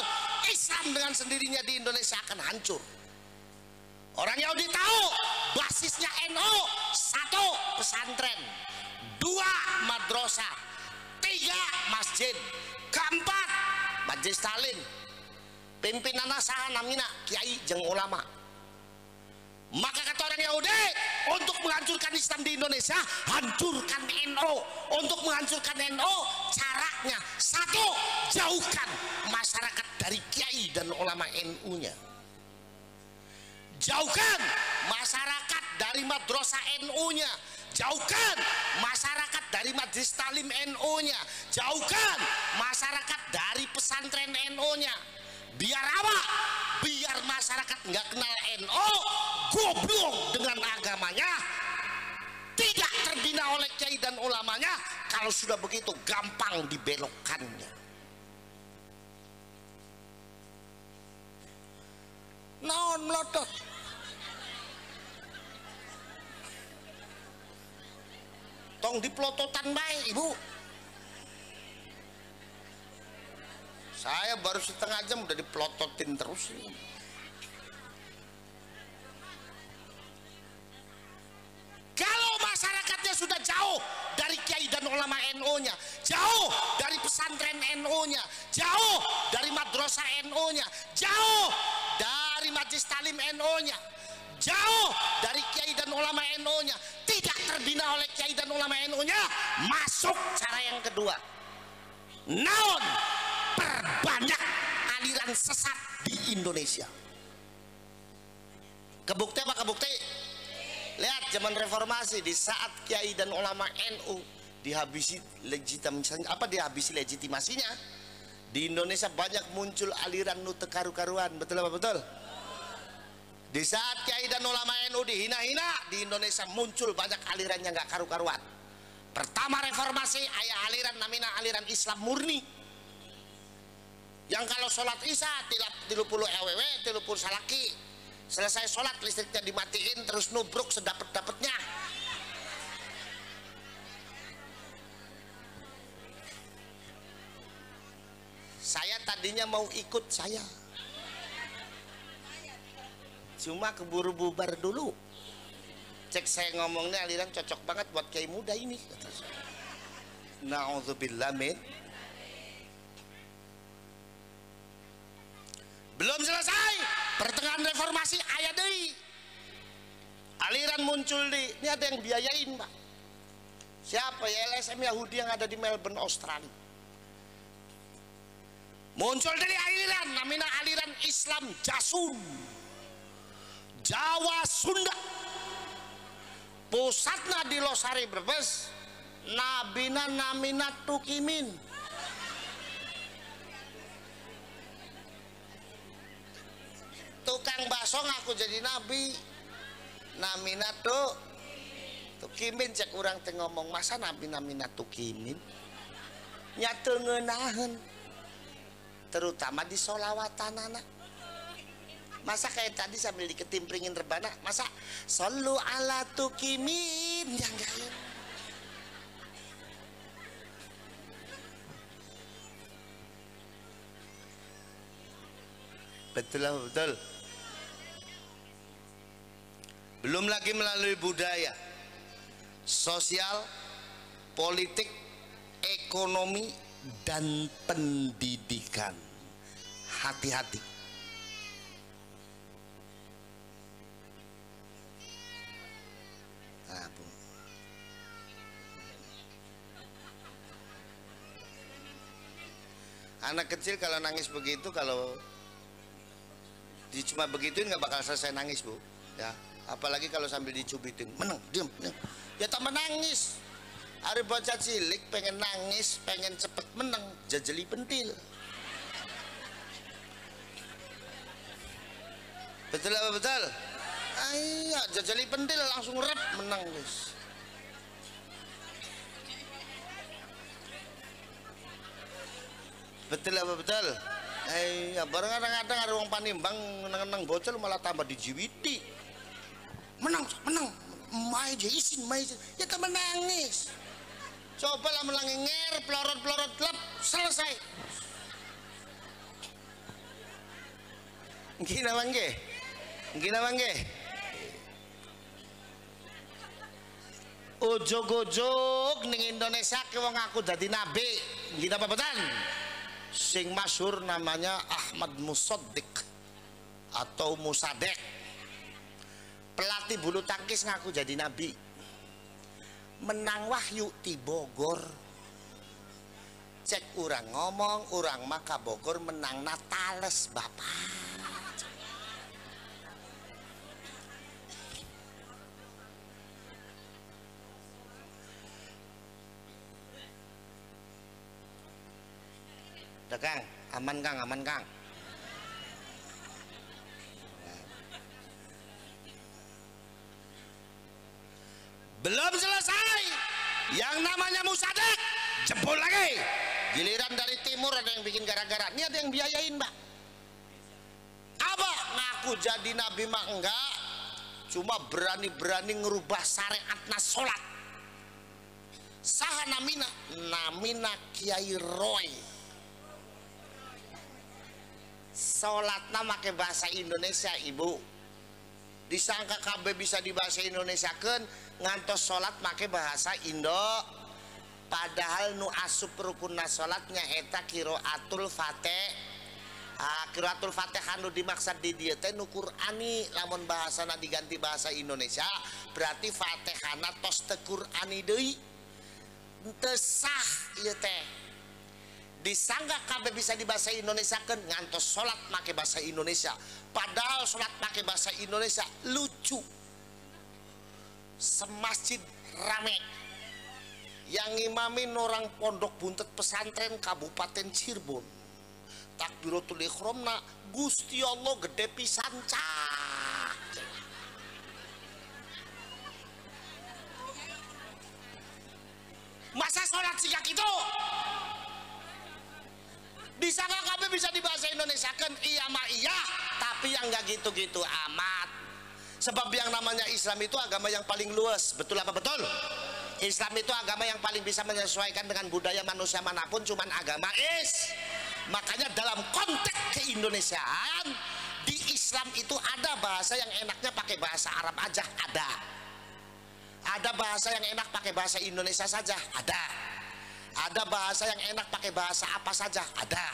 Islam dengan sendirinya di Indonesia akan hancur. Orang Yahudi tahu basisnya NU, 1 pesantren, 2 madrasah, 3 masjid, 4 majelis taklim, pimpinan saha namina kiai jeung ulama. Maka kata orang Yahudi, untuk menghancurkan Islam di Indonesia, hancurkan NU. Untuk menghancurkan NU, caranya 1, jauhkan masyarakat dari kiai dan ulama NU-nya. Jauhkan masyarakat dari madrasah NU-nya. Jauhkan masyarakat dari majelis taklim NU-nya. Jauhkan masyarakat dari pesantren NU-nya. Biar apa? Biar masyarakat nggak kenal NU, goblok dengan agamanya, tidak terbina oleh kiai dan ulamanya. Kalau sudah begitu gampang dibelokkannya. Non melotot. Tong diplototan baik ibu. Saya baru setengah jam udah diplototin terus nih. Kalau masyarakatnya sudah jauh dari kiai dan ulama NU-nya, jauh dari pesantren NU-nya, jauh dari madrasah NU-nya, jauh dari majelis taklim NU-nya, jauh dari kiai dan ulama NU-nya, tidak terbina oleh kiai dan ulama NU-nya, masuk cara yang kedua. Naon? Perbanyak aliran sesat di Indonesia. Kebukti apa kebukti? Lihat zaman reformasi, di saat kiai dan ulama NU dihabisi legitimasinya, Di Indonesia banyak muncul aliran nu teu karu-karuan, betul apa betul? Di saat kiai dan ulama NU dihina-hina, di Indonesia muncul banyak aliran yang gak karu-karuan. Pertama reformasi, aya aliran namina aliran Islam murni. Yang kalau sholat isya 30 EWW, 30 salaki, selesai sholat listriknya dimatiin terus nubruk sedapet-dapetnya. Saya tadinya mau ikut saya, cuma keburu bubar dulu. Cek saya ngomongnya aliran cocok banget buat kiai muda ini. Na'udzubillah min. Belum selesai, pertengahan reformasi aya deui. Aliran muncul ini ada yang biayain, Pak. Siapa ya? LSM Yahudi yang ada di Melbourne, Australia. Muncul dari aliran namanya aliran Islam Jasun, Jawa Sunda, pusatnya di Losari Brebes, nabina namina Tukimin. Tukang bakso ngaku jadi nabi, namina Tukimin. Cek orang teh ngomong, masa nabi namina Tukimin nyatu ngeunaheun, terutama di solawatan anak. Masa kayak tadi sambil diketimpringin rebana, masa sallu ala Tukimin yang gain. Betul lah, betul. Belum lagi melalui budaya, sosial, politik, ekonomi, dan pendidikan. Hati-hati. Nah, Bu. Anak kecil kalau nangis begitu, kalau cuma begituin nggak bakal selesai nangis, Bu. Ya, apalagi kalau sambil dicubitin, menang, diam, ya tambah nangis. Ada bocah cilik pengen nangis, pengen cepet menang, jajeli pentil. Betul apa betul? Iya, jajeli pentil langsung rep menang, guys. Betul apa betul? Iya, bareng kadang-kadang ada orang Panimbang menang bocil malah tambah dijiwiti. Menang, mai aja izin, ya tambah nangis. Coba lah melanginger, pelorot klub, selesai. Gina mangge. Ujug-ujug ning Indonesia ke wong aku dadi nabi. Gina apa betan? Sing masyhur namanya Ahmad Musaddiq atau Musadek. Pelatih bulu tangkis ngaku jadi nabi. Menang wahyu di Bogor. Cek orang ngomong, orang maka Bogor menang Natales, Bapak. Dah Kang, aman Kang. Belum selesai, yang namanya Musadek jebol lagi. Giliran dari timur ada yang bikin gara-gara, ini ada yang biayain, Mbak. Apa ngaku jadi nabi mah enggak, cuma berani-berani ngerubah syariatna sholat. Saha namina Kiai Roy. Sholatna make bahasa Indonesia, Ibu. Disangka KB bisa di bahasa Indonesia kan, ngantos sholat make bahasa Indo. Padahal nu asup rukunna sholatnya eta qiraatul fatih. Qiraatul fatihah nu dimaksud di dieu teh nu Qur'ani. Lamun bahasana diganti bahasa Indonesia berarti fatihana tos teu Qur'ani deui. Teu sah ieu teh. Disangka kabeh bisa di bahasa Indonesia kan, ngantos sholat make bahasa Indonesia. Padahal sholat pakai bahasa Indonesia lucu. Semasjid rame. Yang imamin orang pondok buntet pesantren Kabupaten Cirebon. takbiratul ihramna Gusti Allah gede pisan cah. Masa sholat sih gitu disangka kabeh bisa dibahasa Indonesia kan? Iya mah iya, tapi yang nggak gitu-gitu amat. Sebab yang namanya Islam itu agama yang paling luas. Betul apa betul? Islam itu agama yang paling bisa menyesuaikan dengan budaya manusia manapun, cuman agama makanya dalam konteks keindonesiaan di Islam itu ada bahasa yang enaknya pakai bahasa Arab aja, ada bahasa yang enak pakai bahasa Indonesia saja, ada bahasa yang enak pakai bahasa apa saja, ada.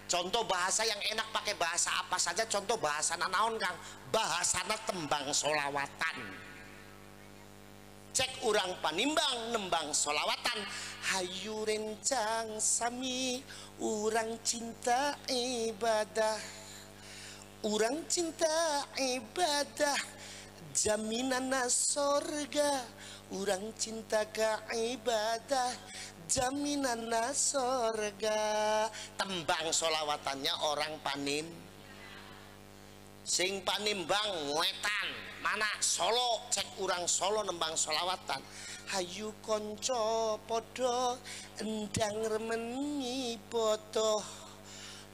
Contoh bahasa yang enak pakai bahasa apa saja, contoh bahasa naon Kang, bahasana tembang solawatan. Cek urang panimbang nembang solawatan, hayu rencang sami urang cinta ibadah, urang cinta ibadah jaminana sorga, urang cinta ka ibadah jaminana sorga. Tembang solawatannya orang panim sing panimbang wetan mana Solo, cek urang Solo nembang solawatan, hayu konco podo endang remen ngibodo,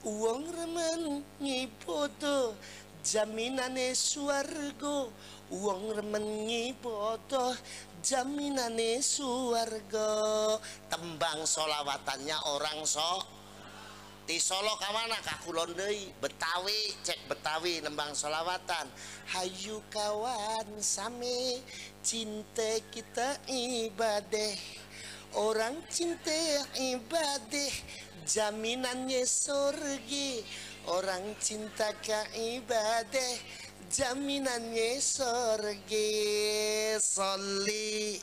uang remen ngibodo jaminane suargo, uang remen ngibodo jaminane suargo. Tembang solawatannya orang di Solo kamana ka kulon deui Betawi, cek Betawi nembang solawatan, hayu kawan same cinta kita ibadah, orang cinta ibadah jaminannya surga, orang cinta ka ibadah jaminannya surga. Sholli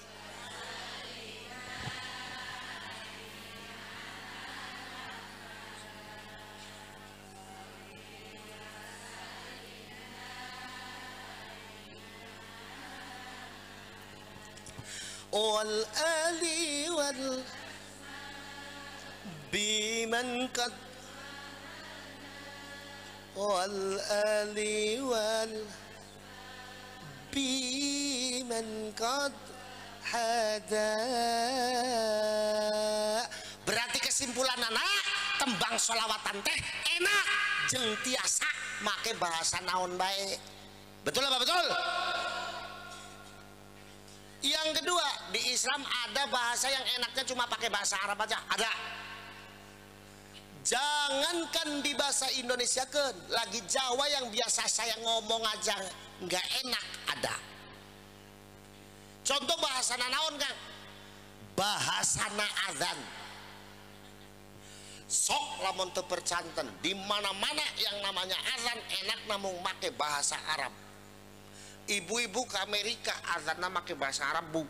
wal ali wal biman qad wal ali wal biman qad hada. Berarti kesimpulan anak tembang solawatan teh enak jeung tiasa make bahasa naon bae. Betul apa betul? Yang kedua, di Islam ada bahasa yang enaknya cuma pakai bahasa Arab aja, ada. Jangankan di bahasa Indonesia kan, lagi Jawa yang biasa saya ngomong aja nggak enak, ada. Contoh bahasa naon Kang? Bahasana azan. Sok lamun teu percanten, di mana-mana yang namanya azan enak namun make bahasa Arab. Ibu-ibu ke Amerika azan make bahasa Arab bu.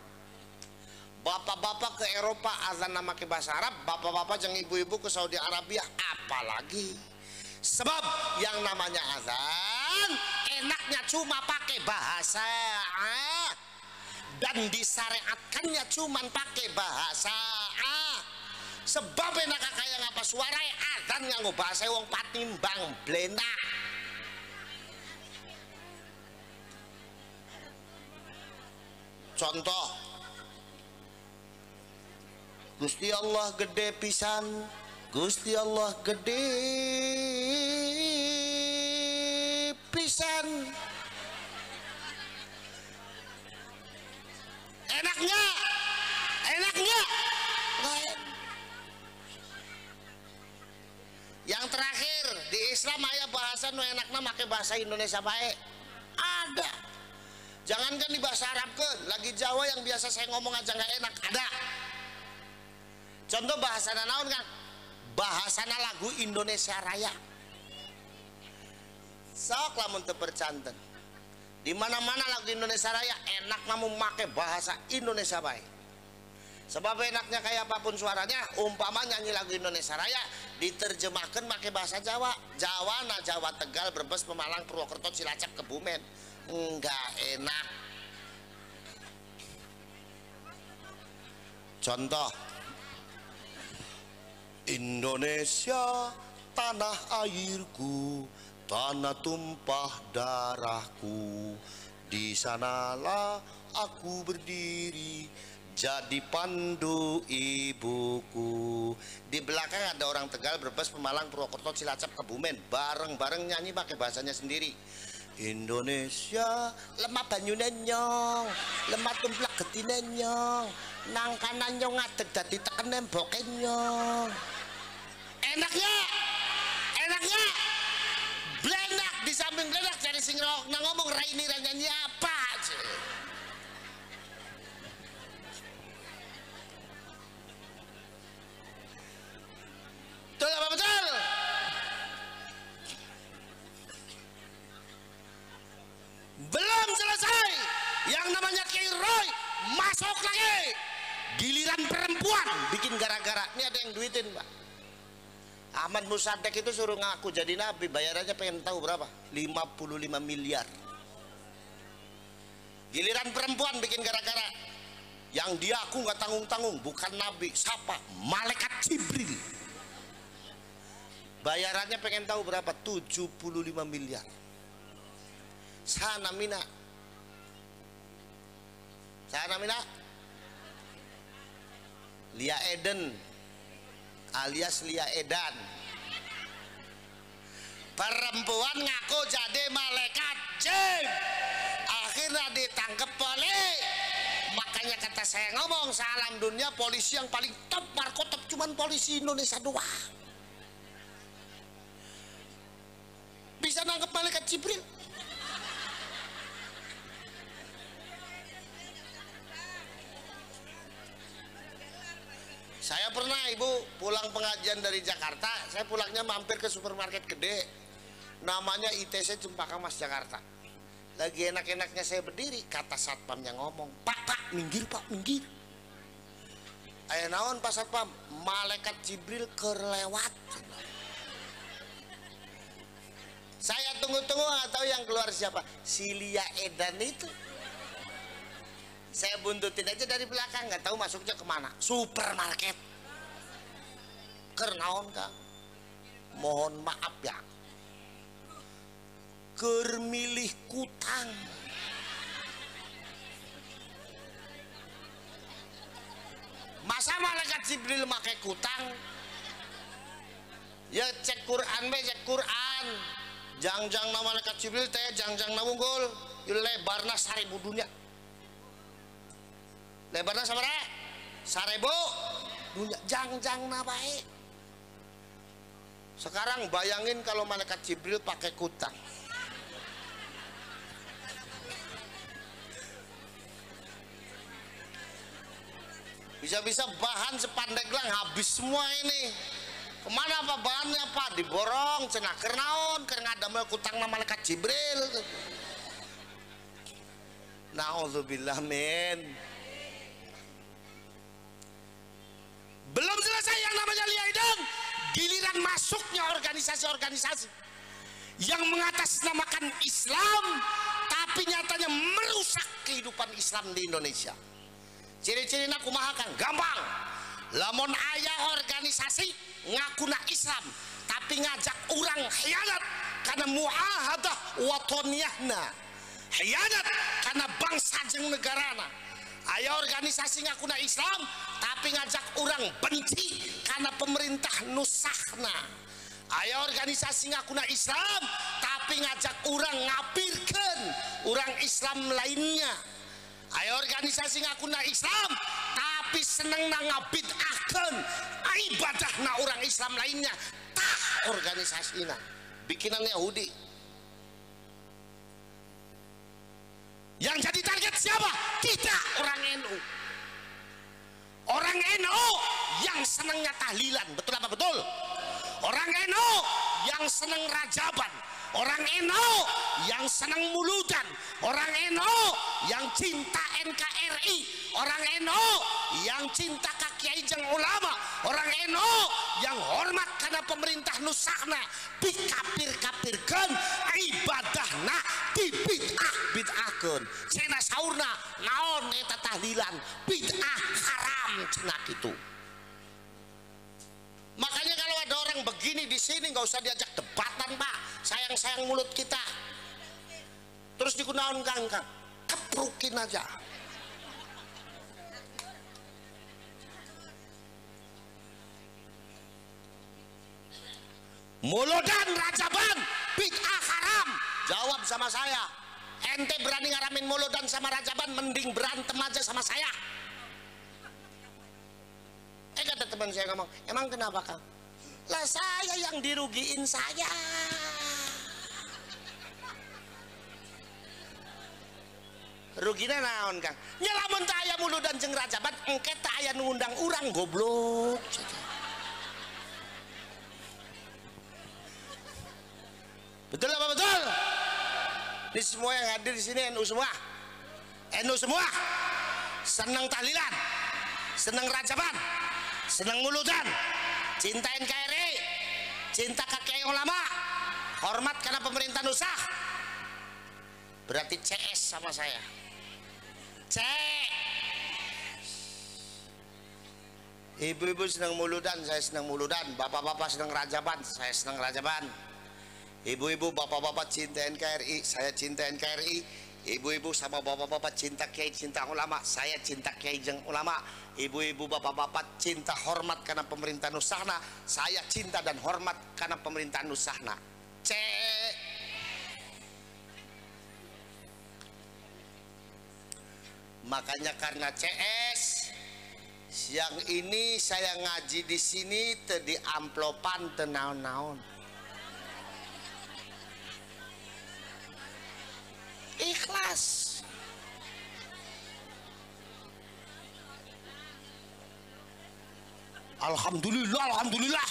Bapak-bapak ke Eropa azan make bahasa Arab. Bapak-bapak jeung ibu-ibu ke Saudi Arabia apalagi. Sebab yang namanya azan enaknya cuma pakai bahasa dan disyariatkannya cuma pakai bahasa sebab enak kayak ngapa suara azan nganggo bahasa wong patimbang blena. Contoh, Gusti Allah gede pisan, Gusti Allah gede pisan. Enak nggak? Enak nggak? Yang terakhir di Islam aya bahasa nu enakna make bahasa Indonesia baik. Ada. Jangankan di bahasa Arab kan, lagi Jawa yang biasa saya ngomong aja nggak enak, ada. Contoh bahasa naon kan? Bahasana lagu Indonesia Raya. Sok lamun teu percanten. Di mana-mana lagu Indonesia Raya enak namun make bahasa Indonesia baik. Sebab enaknya kayak apapun suaranya, umpama nyanyi lagu Indonesia Raya diterjemahkan pakai bahasa Jawa. Jawa Tegal, Brebes, Pemalang, Purwokerto, Cilacap, Kebumen. Enggak enak. Contoh, Indonesia tanah airku, tanah tumpah darahku. Di sanalah aku berdiri, jadi pandu ibuku. Di belakang ada orang Tegal, Brebes, Pemalang, Purwokerto, Cilacap, Kebumen, bareng-bareng nyanyi pakai bahasanya sendiri. Indonesia lemah banyune nyong, lemah tumplak getine nyong, nang kanan nyong ngadeg dadi teken nemboke nyong. Enaknya blenak, di samping blenak jadi sing ngomong Raini nyanyi apa sih? Betul apa betul? Belum selesai, yang namanya Kiai Roy masuk lagi. Giliran perempuan bikin gara-gara. Ini ada yang duitin, Pak. Ahmad Musadek itu suruh ngaku jadi nabi, bayarannya pengen tahu berapa? 55 miliar. Giliran perempuan bikin gara-gara. Yang dia aku nggak tanggung-tanggung, bukan nabi, siapa? Malaikat Jibril. Bayarannya pengen tahu berapa? 75 miliar. Sana mina Lia Eden alias Lia Edan, perempuan ngaku jadi malaikat jin, akhirnya ditangkap polisi. Makanya kata saya ngomong, salam dunia polisi yang paling top markotop cuman polisi Indonesia doang bisa nangkep malaikat Jibril. Saya pernah, Ibu, pulang pengajian dari Jakarta, saya pulangnya mampir ke supermarket gede, namanya ITC Cempaka Mas Jakarta. Lagi enak-enaknya saya berdiri, kata satpamnya ngomong, Pak, minggir Pak, minggir. Ayo naon Pak Satpam, malaikat Jibril kelewat. Saya tunggu-tunggu nggak tahu yang keluar siapa, si Lia Edan itu. Saya buntutin aja dari belakang, nggak tahu masuknya kemana. Supermarket. Kernaon Kang, mohon maaf ya, kermilih kutang. Masa malaikat Jibril pakai kutang? Ya cek Quran be, cek Quran. Jangjang na malaikat Jibril teh jangjang na wunggul, lebarna 1000 dunia. Lebarnya sama 1000 dunia, jangjang na baik. Sekarang bayangin kalau malaikat Jibril pakai kutang. Bisa-bisa bahan sepandeglang habis semua ini. Kemana apa bahannya Pak? Diborong, cenah kernaon, keur ngadamel kutang na malaikat Jibril. Nauzubillah min. Belum selesai yang namanya liaidang, giliran masuknya organisasi-organisasi yang mengatasnamakan Islam tapi nyatanya merusak kehidupan Islam di Indonesia. Ciri-cirinya kumaha Kang? Gampang. Lamun aya organisasi ngakuna Islam tapi ngajak orang khianat karena muahadah watoniyahna, khianat karena bangsa jeung negarana. Aya organisasi ngakuna Islam tapi ngajak orang benci karena pemerintah nusahna. Aya organisasi ngakuna Islam tapi ngajak orang ngapirkeun orang Islam lainnya. Aya organisasi ngakuna Islam tapi seneng ngabid'ahkeun ibadahna orang Islam lainnya. Tah organisasina bikinan Yahudi. Yang jadi target siapa? Kita orang NU. Orang NU yang senangnya tahlilan, betul apa betul? Orang NU yang senang rajaban, orang NU yang senang muludan, orang NU yang cinta NKRI, orang NU yang cinta kiai jeung ulama, orang NU yang hormat karena pemerintah nusakna, dikapir-kapirkeun ibadahna dibid'ah-bid'ahkeun. Cenah saurna naon eta tahlilan, bid'ah haram cenah kitu. Makanya kalau ada orang begini di sini nggak usah diajak debatan Pak, sayang mulut kita. Terus digunakan Kang, keprukin aja. Muludan rajaban bid'ah haram. Jawab sama saya, ente berani ngaramin muludan sama rajaban, mending berantem aja sama saya. Kata teman saya ngomong, emang kenapa Kang? Lah saya yang dirugiin saya. Ruginya naon Kang? Nyelamun tak aya muludan jeung rajaban, engke tak aya ngundang urang goblok. Betul apa betul? Ini semua yang hadir di sini NU semua. NU semua. Senang tahlilan, senang rajaban, senang muludan, cinta NKRI, cinta kakek ulama, hormat karena pemerintah Nusah. Berarti CS sama saya. CS. Ibu-ibu senang muludan, saya senang muludan. Bapak-bapak senang rajaban, saya senang rajaban. Ibu-ibu bapak-bapak cinta NKRI, saya cinta NKRI. Ibu-ibu sama bapak-bapak cinta kiai, cinta ulama, saya cinta kiai jeung ulama. Ibu-ibu bapak-bapak cinta hormat karena pemerintah Nusahna, saya cinta dan hormat karena pemerintah Nusahna. C. Makanya karena CS siang ini saya ngaji di sini teu di amplopan teu naon-naon. Ikhlas. Alhamdulillah, alhamdulillah.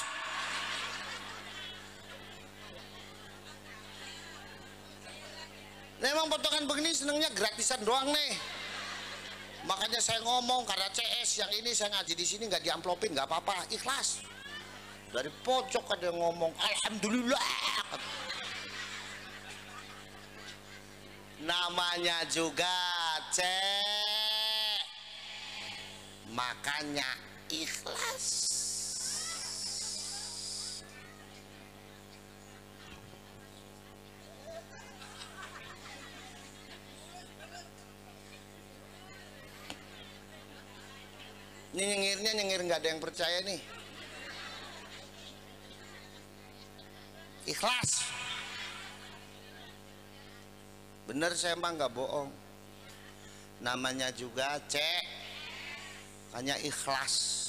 Memang potongan begini senangnya gratisan doang nih. Makanya saya ngomong karena CS yang ini saya ngaji di sini nggak diamplopin, nggak apa-apa, ikhlas. Dari pojok ada yang ngomong alhamdulillah. Namanya juga cek, makanya ikhlas. Ini nyengir nggak ada yang percaya nih. Ikhlas. Bener saya emang nggak bohong. Namanya juga cek, hanya ikhlas.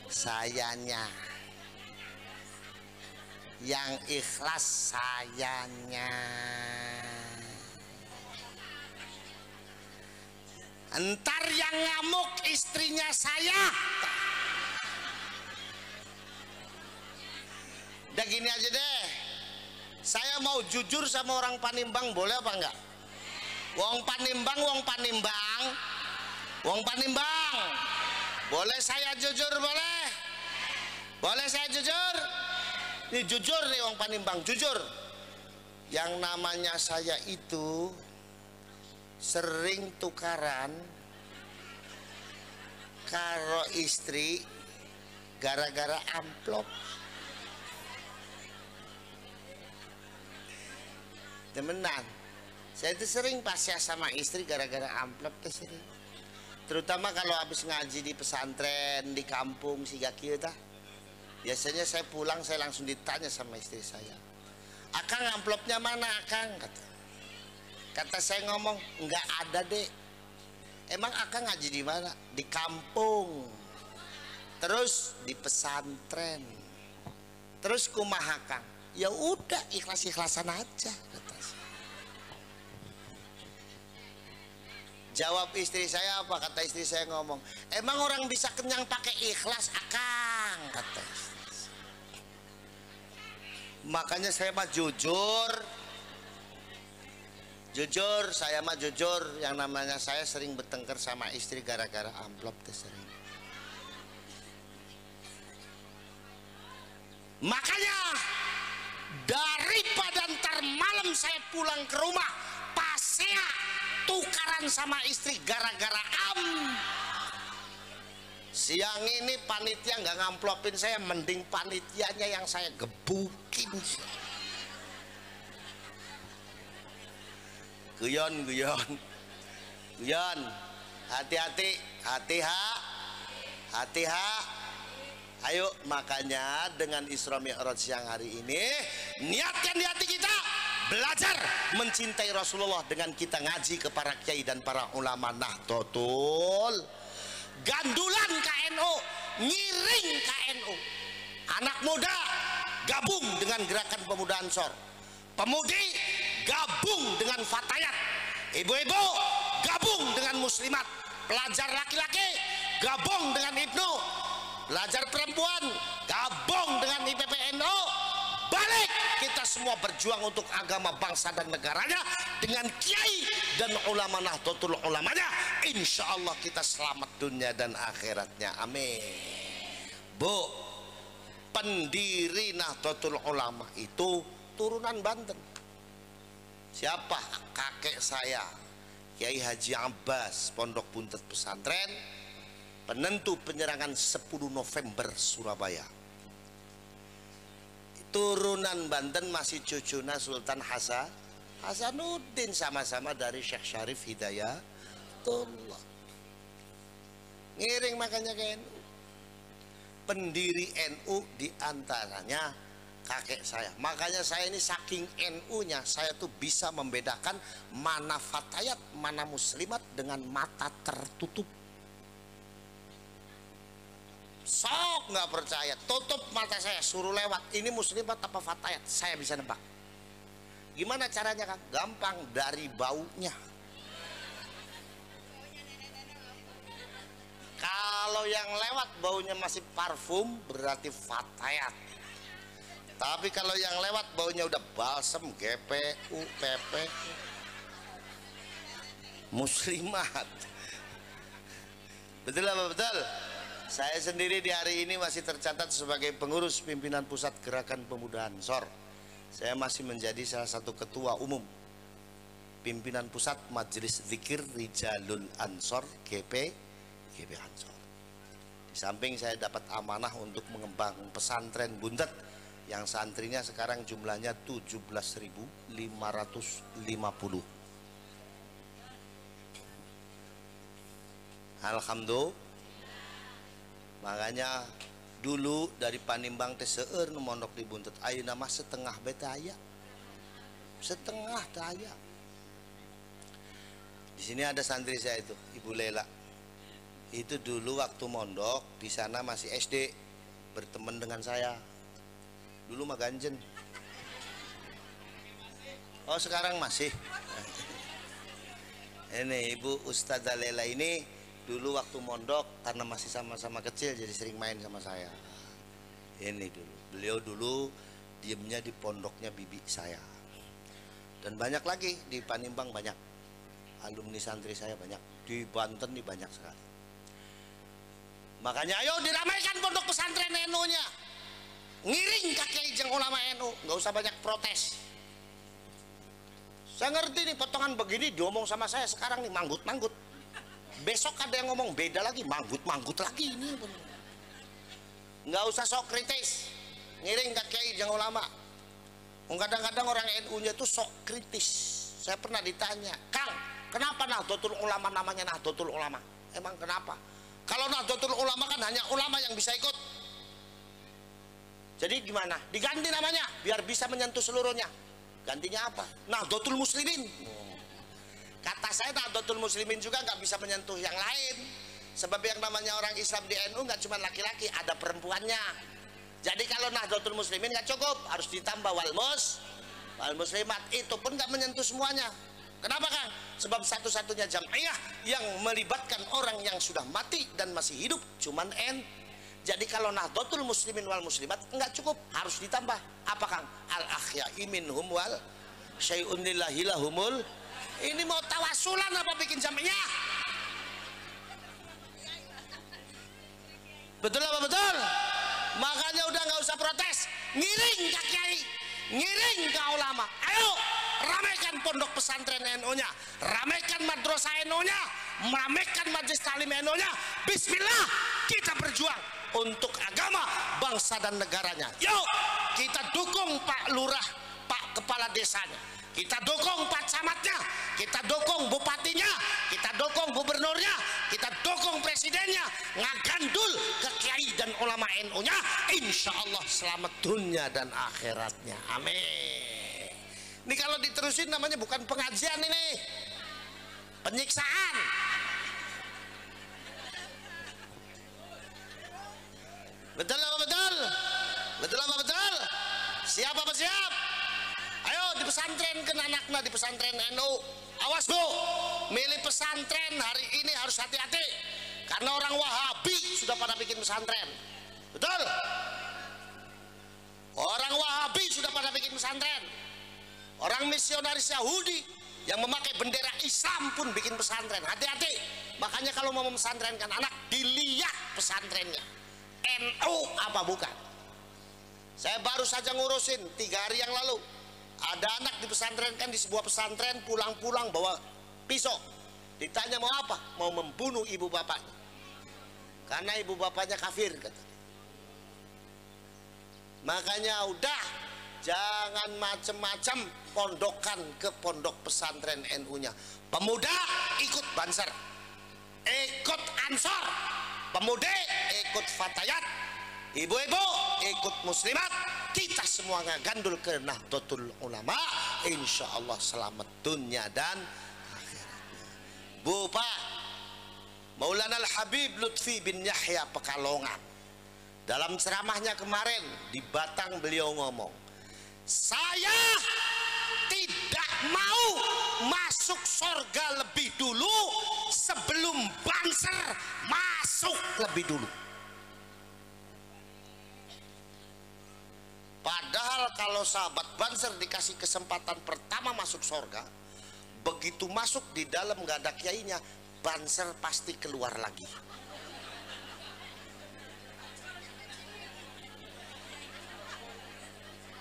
Sayanya yang ikhlas, sayanya. Entar yang ngamuk istrinya saya. Udah gini aja deh, saya mau jujur sama orang Panimbang, boleh apa enggak? Wong Panimbang, boleh saya jujur, boleh? Boleh saya jujur? Ini jujur nih wong Panimbang, jujur. Yang namanya saya itu sering tukaran karo istri gara-gara amplop. Temenan, saya itu sering pasya sama istri gara-gara amplop tuh sering. Terutama kalau habis ngaji di pesantren di kampung siga kieu tah. Biasanya saya pulang saya langsung ditanya sama istri saya, "Akang amplopnya mana Akang?" Kata saya ngomong, "Enggak ada Dek." "Emang Akang ngaji di mana?" "Di kampung." "Terus di pesantren." "Terus kumaha Kang?" "Ya udah ikhlas-ikhlasan aja." Jawab istri saya apa? Kata istri saya ngomong, "Emang orang bisa kenyang pakai ikhlas Akang?" Kata istri. Makanya saya mah jujur, saya mah jujur. Yang namanya saya sering bertengkar sama istri gara-gara amplop tuh sering. Makanya daripada ntar malam saya pulang ke rumah pasea tukaran sama istri gara-gara Siang ini panitia nggak ngamplopin saya, mending panitianya yang saya gebukin. Guyon, hati-hati, hati-ha. Ayo, makanya dengan Isra Mi'raj siang hari ini, niatkan di hati kita belajar mencintai Rasulullah dengan kita ngaji ke para kiai dan para ulama Nahdlatul. Gandulan KNU, ngiring KNU. Anak muda gabung dengan Gerakan Pemuda Ansor. Pemudi gabung dengan Fatayat. Ibu-ibu gabung dengan Muslimat. Pelajar laki-laki gabung dengan Ibnu. Pelajar perempuan gabung dengan IPPNU. Balik kita semua berjuang untuk agama bangsa dan negaranya dengan kiai dan ulama Nahdlatul Ulamanya. Insya Allah kita selamat dunia dan akhiratnya, amin. Bu, pendiri Nahdlatul Ulama itu turunan Banten. Siapa? Kakek saya, Kiai Haji Abbas, Pondok Buntet Pesantren, penentu penyerangan 10 November Surabaya. Turunan Banten, masih cucuna Sultan Hasanuddin, sama-sama dari Syekh Syarif Hidayatullah. Ngiring makanya ke NU. Pendiri NU diantaranya kakek saya. Makanya saya ini saking NU-nya, saya tuh bisa membedakan mana Fatayat, mana Muslimat dengan mata tertutup. Sok nggak percaya, tutup mata saya, suruh lewat, ini Muslimat apa Fatayat, saya bisa nebak. Gimana caranya, Kang? Gampang, dari baunya. Kalau yang lewat baunya masih parfum, berarti Fatayat. Tapi kalau yang lewat baunya udah balsem, GPU, PP, Muslimat. Betul apa betul? Saya sendiri di hari ini masih tercatat sebagai pengurus pimpinan pusat Gerakan Pemuda Ansor. Saya masih menjadi salah satu ketua umum pimpinan pusat Majelis Zikir Rijalul Ansor GB Ansor. Di samping saya dapat amanah untuk mengembang pesantren Buntet yang santrinya sekarang jumlahnya 17.550. Alhamdulillah. Makanya dulu dari Panimbang teh seueur nu mondok di Buntet, ayeuna mah setengah betaya. Setengah daya. Di sini ada santri saya itu, Ibu Lela. Itu dulu waktu mondok di sana masih SD, berteman dengan saya. Dulu mah ganjen. Oh, sekarang masih. Ini Ibu Ustazah Lela ini dulu waktu mondok karena masih sama-sama kecil jadi sering main sama saya. Ini dulu, beliau dulu diemnya di pondoknya bibi saya. Dan banyak lagi di Panimbang, banyak alumni santri saya, banyak di Banten nih, banyak sekali. Makanya ayo diramaikan pondok pesantren NU-nya, ngiring kakek jeung ulama NU, nggak usah banyak protes. Saya ngerti nih potongan begini diomong sama saya sekarang nih manggut-manggut. Besok ada yang ngomong beda lagi, manggut-manggut lagi ini. Nggak usah sok kritis, ngiring ke kiai jeung ulama. Kadang-kadang orang NU-nya tuh sok kritis. Saya pernah ditanya, Kang, kenapa Nahdlatul Ulama namanya Nahdlatul Ulama? Emang kenapa? Kalau Nahdlatul Ulama kan hanya ulama yang bisa ikut. Jadi gimana? Diganti namanya biar bisa menyentuh seluruhnya. Gantinya apa? Nahdlatul Muslimin. Kata saya Nahdlatul Muslimin juga nggak bisa menyentuh yang lain. Sebab yang namanya orang Islam di NU nggak cuma laki-laki, ada perempuannya. Jadi kalau Nahdlatul Muslimin nggak cukup, harus ditambah wal muslimat. Itu pun nggak menyentuh semuanya. Kenapa, Kang? Sebab satu-satunya jamaah yang melibatkan orang yang sudah mati dan masih hidup cuman Jadi kalau Nahdlatul Muslimin wal muslimat nggak cukup, harus ditambah. Apa, Kang? Al ahya'i minhum wal syai'un lillahi lahumul. Ini mau tawasulan apa bikin jamnya? Betul apa betul? Makanya udah nggak usah protes, ngiring ke kiai, ngiring ke ulama. Ayo ramaikan pondok pesantren NU-nya, ramaikan madrasah NU-nya, ramaikan majelis taklim NU-nya. Bismillah, kita berjuang untuk agama, bangsa dan negaranya. Yuk kita dukung Pak Lurah, Pak Kepala Desanya, kita dukung Pak Camatnya, kita dukung Bupatinya, kita dukung Gubernurnya, kita dukung Presidennya, ngagandul ke Kiai dan ulama NU-nya. Insya Allah selamat dunia dan akhiratnya, amin. Ini kalau diterusin namanya bukan pengajian, ini penyiksaan. Betul apa betul? Betul apa betul? Siap apa siap? Ayo di pesantren ke anaknya, di pesantren NU. Awas bu, milih pesantren hari ini harus hati-hati, karena orang Wahabi sudah pada bikin pesantren. Betul? Orang Wahabi sudah pada bikin pesantren. Orang misionaris Yahudi yang memakai bendera Islam pun bikin pesantren. Hati-hati. Makanya kalau mau memesantrenkan anak, dilihat pesantrennya NU apa bukan. Saya baru saja ngurusin 3 hari yang lalu, ada anak dipesantrenkan di sebuah pesantren, pulang-pulang bawa pisau. Ditanya mau apa? Mau membunuh ibu bapaknya, karena ibu bapaknya kafir kata. Makanya udah, jangan macem-macem, pondokan ke pondok pesantren NU-nya. Pemuda ikut Banser, ikut Ansor, pemuda ikut Fatayat, ibu-ibu ikut Muslimat. Kita semua ngagandul ke Nahdlatul Ulama. Insya Allah selamat dunia dan akhirat. Bu Pak Maulana Al-Habib Lutfi bin Yahya Pekalongan, dalam ceramahnya kemarin di Batang, beliau ngomong, saya tidak mau masuk surga lebih dulu sebelum Banser masuk lebih dulu. Padahal kalau sahabat Banser dikasih kesempatan pertama masuk surga, begitu masuk di dalam gak ada kiainya, Banser pasti keluar lagi.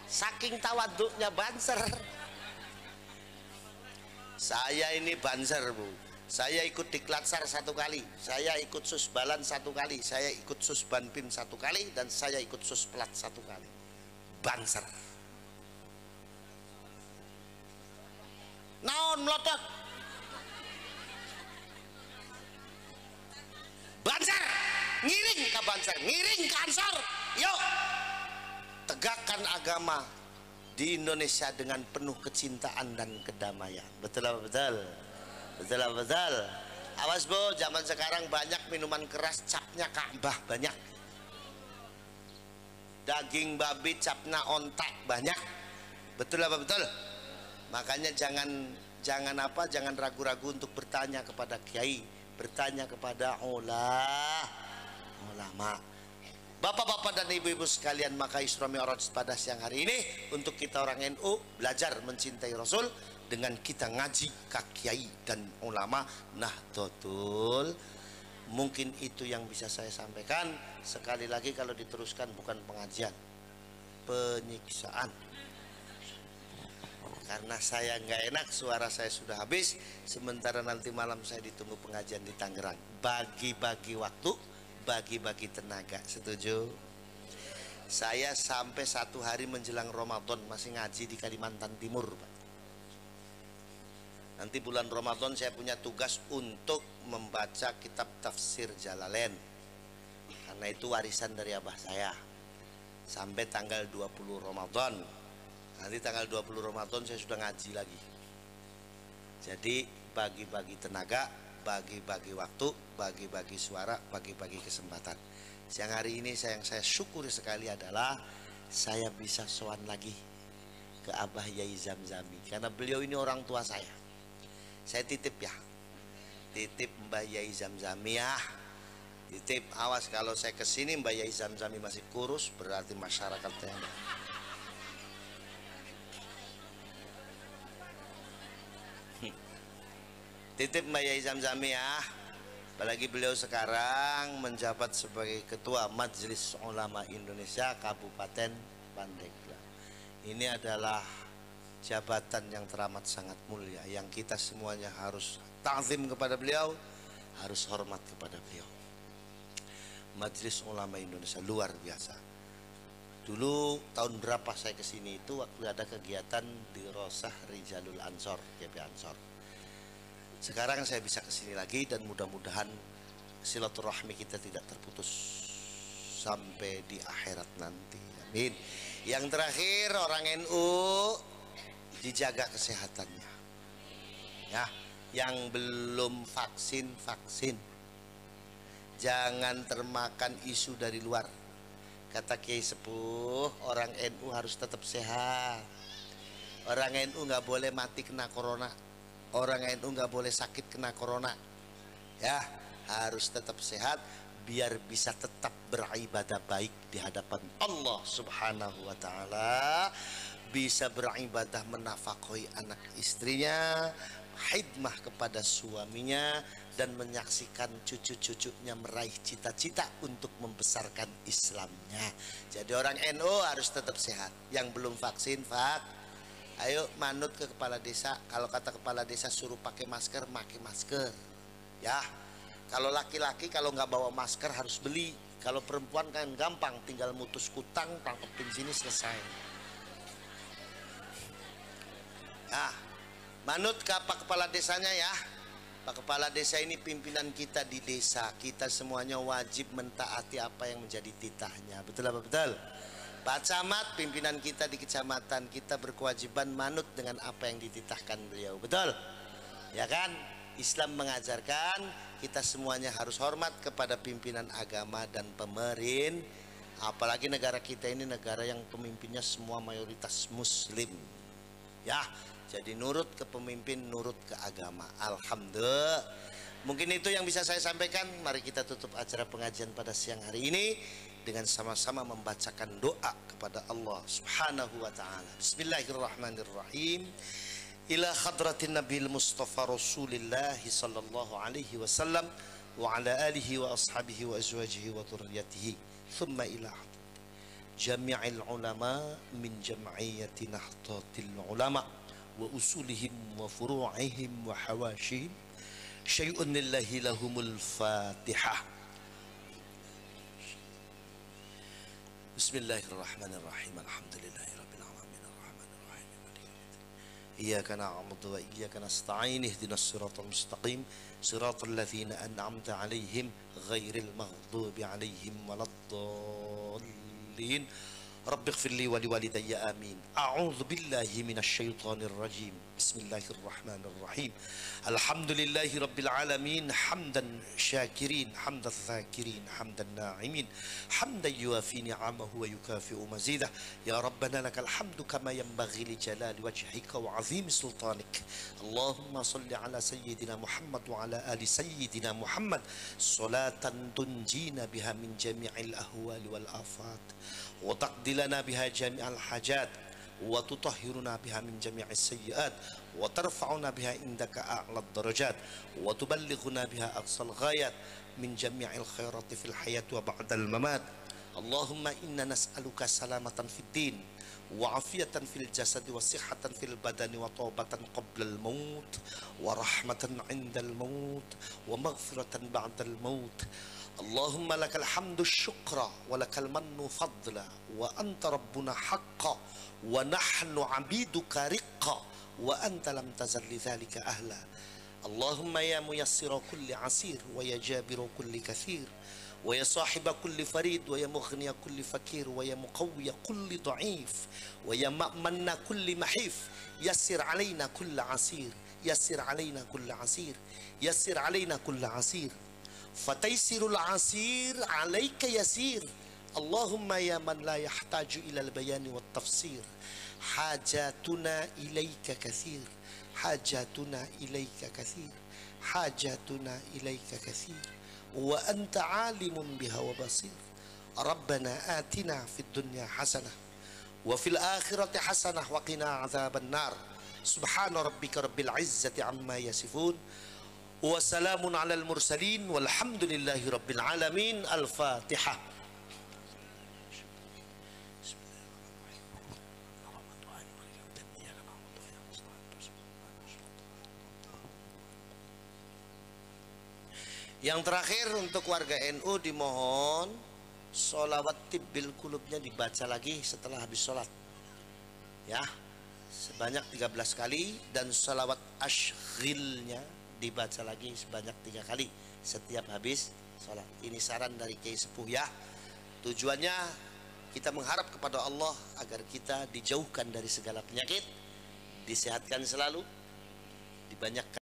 Saking tawaduknya Banser. Saya ini Banser bu, saya ikut Diklatsar 1 kali, saya ikut Susbalan 1 kali, saya ikut Susbanpim 1 kali, dan saya ikut Susplat 1 kali. Banser. Naon melotot? Banser, ngiring ke Banser, ngiring ke Ansor. Yuk tegakkan agama di Indonesia dengan penuh kecintaan dan kedamaian. Betul apa betul? Betul apa betul? Awas bu, zaman sekarang banyak minuman keras, capnya Ka'bah banyak. Daging babi capnya ontak banyak. Betul apa betul? Makanya jangan ragu-ragu untuk bertanya kepada kiai, bertanya kepada ulama. Bapak-bapak dan ibu-ibu sekalian, maka Isra Mi'raj pada siang hari ini untuk kita orang NU belajar mencintai Rasul dengan kita ngaji ke kiai dan ulama Nahdlatul. Mungkin itu yang bisa saya sampaikan. Sekali lagi kalau diteruskan bukan pengajian, penyiksaan. Karena saya nggak enak, suara saya sudah habis. Sementara nanti malam saya ditunggu pengajian di Tangerang. Bagi-bagi waktu, bagi-bagi tenaga. Setuju? Saya sampai 1 hari menjelang Ramadan masih ngaji di Kalimantan Timur, Pak. Nanti bulan Ramadan saya punya tugas untuk membaca kitab tafsir Jalalain, karena itu warisan dari abah saya, sampai tanggal 20 Ramadan. Nanti tanggal 20 Ramadan saya sudah ngaji lagi. Jadi bagi-bagi tenaga, bagi-bagi waktu, bagi-bagi suara, bagi-bagi kesempatan. Siang hari ini yang saya syukuri sekali adalah saya bisa sowan lagi ke Abah Yai Zamzami, karena beliau ini orang tua saya. Saya titip ya, titip Mbah Yai Zamzami ya, titip. Awas kalau saya kesini Mbah Yai Zamzami masih kurus, berarti masyarakatnya. Titip Mbah Yai Zamzami ya. Apalagi beliau sekarang menjabat sebagai Ketua Majelis Ulama Indonesia Kabupaten Pandeglang. Ini adalah jabatan yang teramat sangat mulia, yang kita semuanya harus ta'zim kepada beliau, harus hormat kepada beliau. Majelis Ulama Indonesia luar biasa. Dulu tahun berapa saya kesini itu waktu ada kegiatan di Rosah Rijalul Ansor, GP Ansor. Sekarang saya bisa kesini lagi dan mudah-mudahan silaturahmi kita tidak terputus sampai di akhirat nanti. Amin. Yang terakhir, orang NU dijaga kesehatannya. Ya, yang belum vaksin, vaksin. Jangan termakan isu dari luar. Kata Kiai Sepuh, orang NU harus tetap sehat. Orang NU nggak boleh mati kena corona. Orang NU nggak boleh sakit kena corona. Ya, harus tetap sehat biar bisa tetap beribadah baik di hadapan Allah Subhanahu wa taala, bisa beribadah menafkahi anak istrinya, khidmah kepada suaminya, dan menyaksikan cucu-cucunya meraih cita-cita untuk membesarkan Islamnya. Jadi orang NU harus tetap sehat. Yang belum vaksin, ayo manut ke kepala desa. Kalau kata kepala desa suruh pakai masker, pakai masker. Ya, kalau laki-laki kalau nggak bawa masker harus beli. Kalau perempuan kan gampang, tinggal mutus kutang, tangkepin sini selesai. Nah, manut ke Pak Kepala Desanya ya. Pak Kepala Desa ini pimpinan kita di desa. Kita semuanya wajib mentaati apa yang menjadi titahnya. Betul apa betul? Pak Camat pimpinan kita di kecamatan, kita berkewajiban manut dengan apa yang dititahkan beliau. Betul? Ya kan? Islam mengajarkan kita semuanya harus hormat kepada pimpinan agama dan pemerintah. Apalagi negara kita ini negara yang pemimpinnya semua mayoritas muslim. Ya, jadi nurut ke pemimpin, nurut ke agama. Alhamdulillah. Mungkin itu yang bisa saya sampaikan. Mari kita tutup acara pengajian pada siang hari ini dengan sama-sama membacakan doa kepada Allah Subhanahu wa taala. Bismillahirrahmanirrahim. Ila hadratin Nabil Mustafa Rasulillah sallallahu alaihi wasallam wa ala alihi wa ashabihi wa azwajihi wa dhurriyyatihi thumma ila jami'il ulama min jam'iyyati nahdatil ulama wa usulihim wa furu'ihim wa hawashihim syai'un lillahi lahumul fatihah. Bismillahirrahmanirrahim. Alhamdulillahi rabbil alamin arrahmanir rahim iyyaka na'budu wa iyyaka nasta'in ihdinas siratal mustaqim siratal ladzina an'amta 'alaihim ghairil maghdubi 'alaihim waladdallin. Rabbi ighfirli wa liwalidayya amin. A'udzu billahi minasy syaithanir rajim. Bismillahirrahmanirrahim. Alhamdulillahi rabbil alamin hamdan syakirin hamdan dzakirin hamdan na'imin hamdan yuwafi ni'amahu wa yukafi'u mazidah. Ya Rabbana lakal hamdu kama yanbaghi li jalali wajhika wa 'azimi sultanik. Allahumma shalli ala sayyidina Muhammad wa ala ali sayyidina Muhammad salatan tunjina biha min jami'il ahwali wal afat wa taqdi lana biha jami'al hajat wa tutahhiruna biha min jami'is sayyi'at wa tarfa'una biha indaka a'lad darajat wa tuballighuna biha aqsal ghayat min jami'il khairati fil hayati wa ba'dal mamat. Allahumma inna nas'aluka salamatan fid din wa afiyatan fil jasad wa sihhatan fil badani wa taubatan qabla al maut wa rahmatan 'indal maut wa maghfiratan ba'dal maut. Allahumma lakal hamdu syukra wa lakal mannu fadla wa anta rabbuna haqqa wa nahnu abiduka riqqa wa anta lam tazal li dhalika ahla. Allahumma ya muyassira kulli asir wa ya jabira kulli kathir wa ya sahiba kulli farid wa ya mughniya kulli fakir wa ya muqawwiya kulli dha'if wa ya ma'manna kulli mahif yassir alaina kulli asir yassir alaina kulli asir yassir alaina kulli asir fataysirul asir alaika yasir. Allahumma ya man la yahtaju ilal bayani wat tafsir hajatuna ilaika kathir hajatuna ilaika kathir hajatuna ilaika kathir wa anta alimun biha wa basir. Rabbana atina fid dunya hasanah wa fil akhirati hasanah wa qina adzaban nar. Subhana rabbika rabbil izzati amma yasifun wa salamun alal mursalin walhamdulillahi rabbil alamin. Al-Fatihah. Yang terakhir untuk warga NU dimohon sholawat tibbil kulubnya dibaca lagi setelah habis sholat ya, sebanyak 13 kali, dan sholawat ashghilnya dibaca lagi sebanyak 3 kali setiap habis sholat. Ini saran dari Kiai Sepuh ya. Tujuannya kita mengharap kepada Allah agar kita dijauhkan dari segala penyakit, disehatkan selalu, dibanyakkan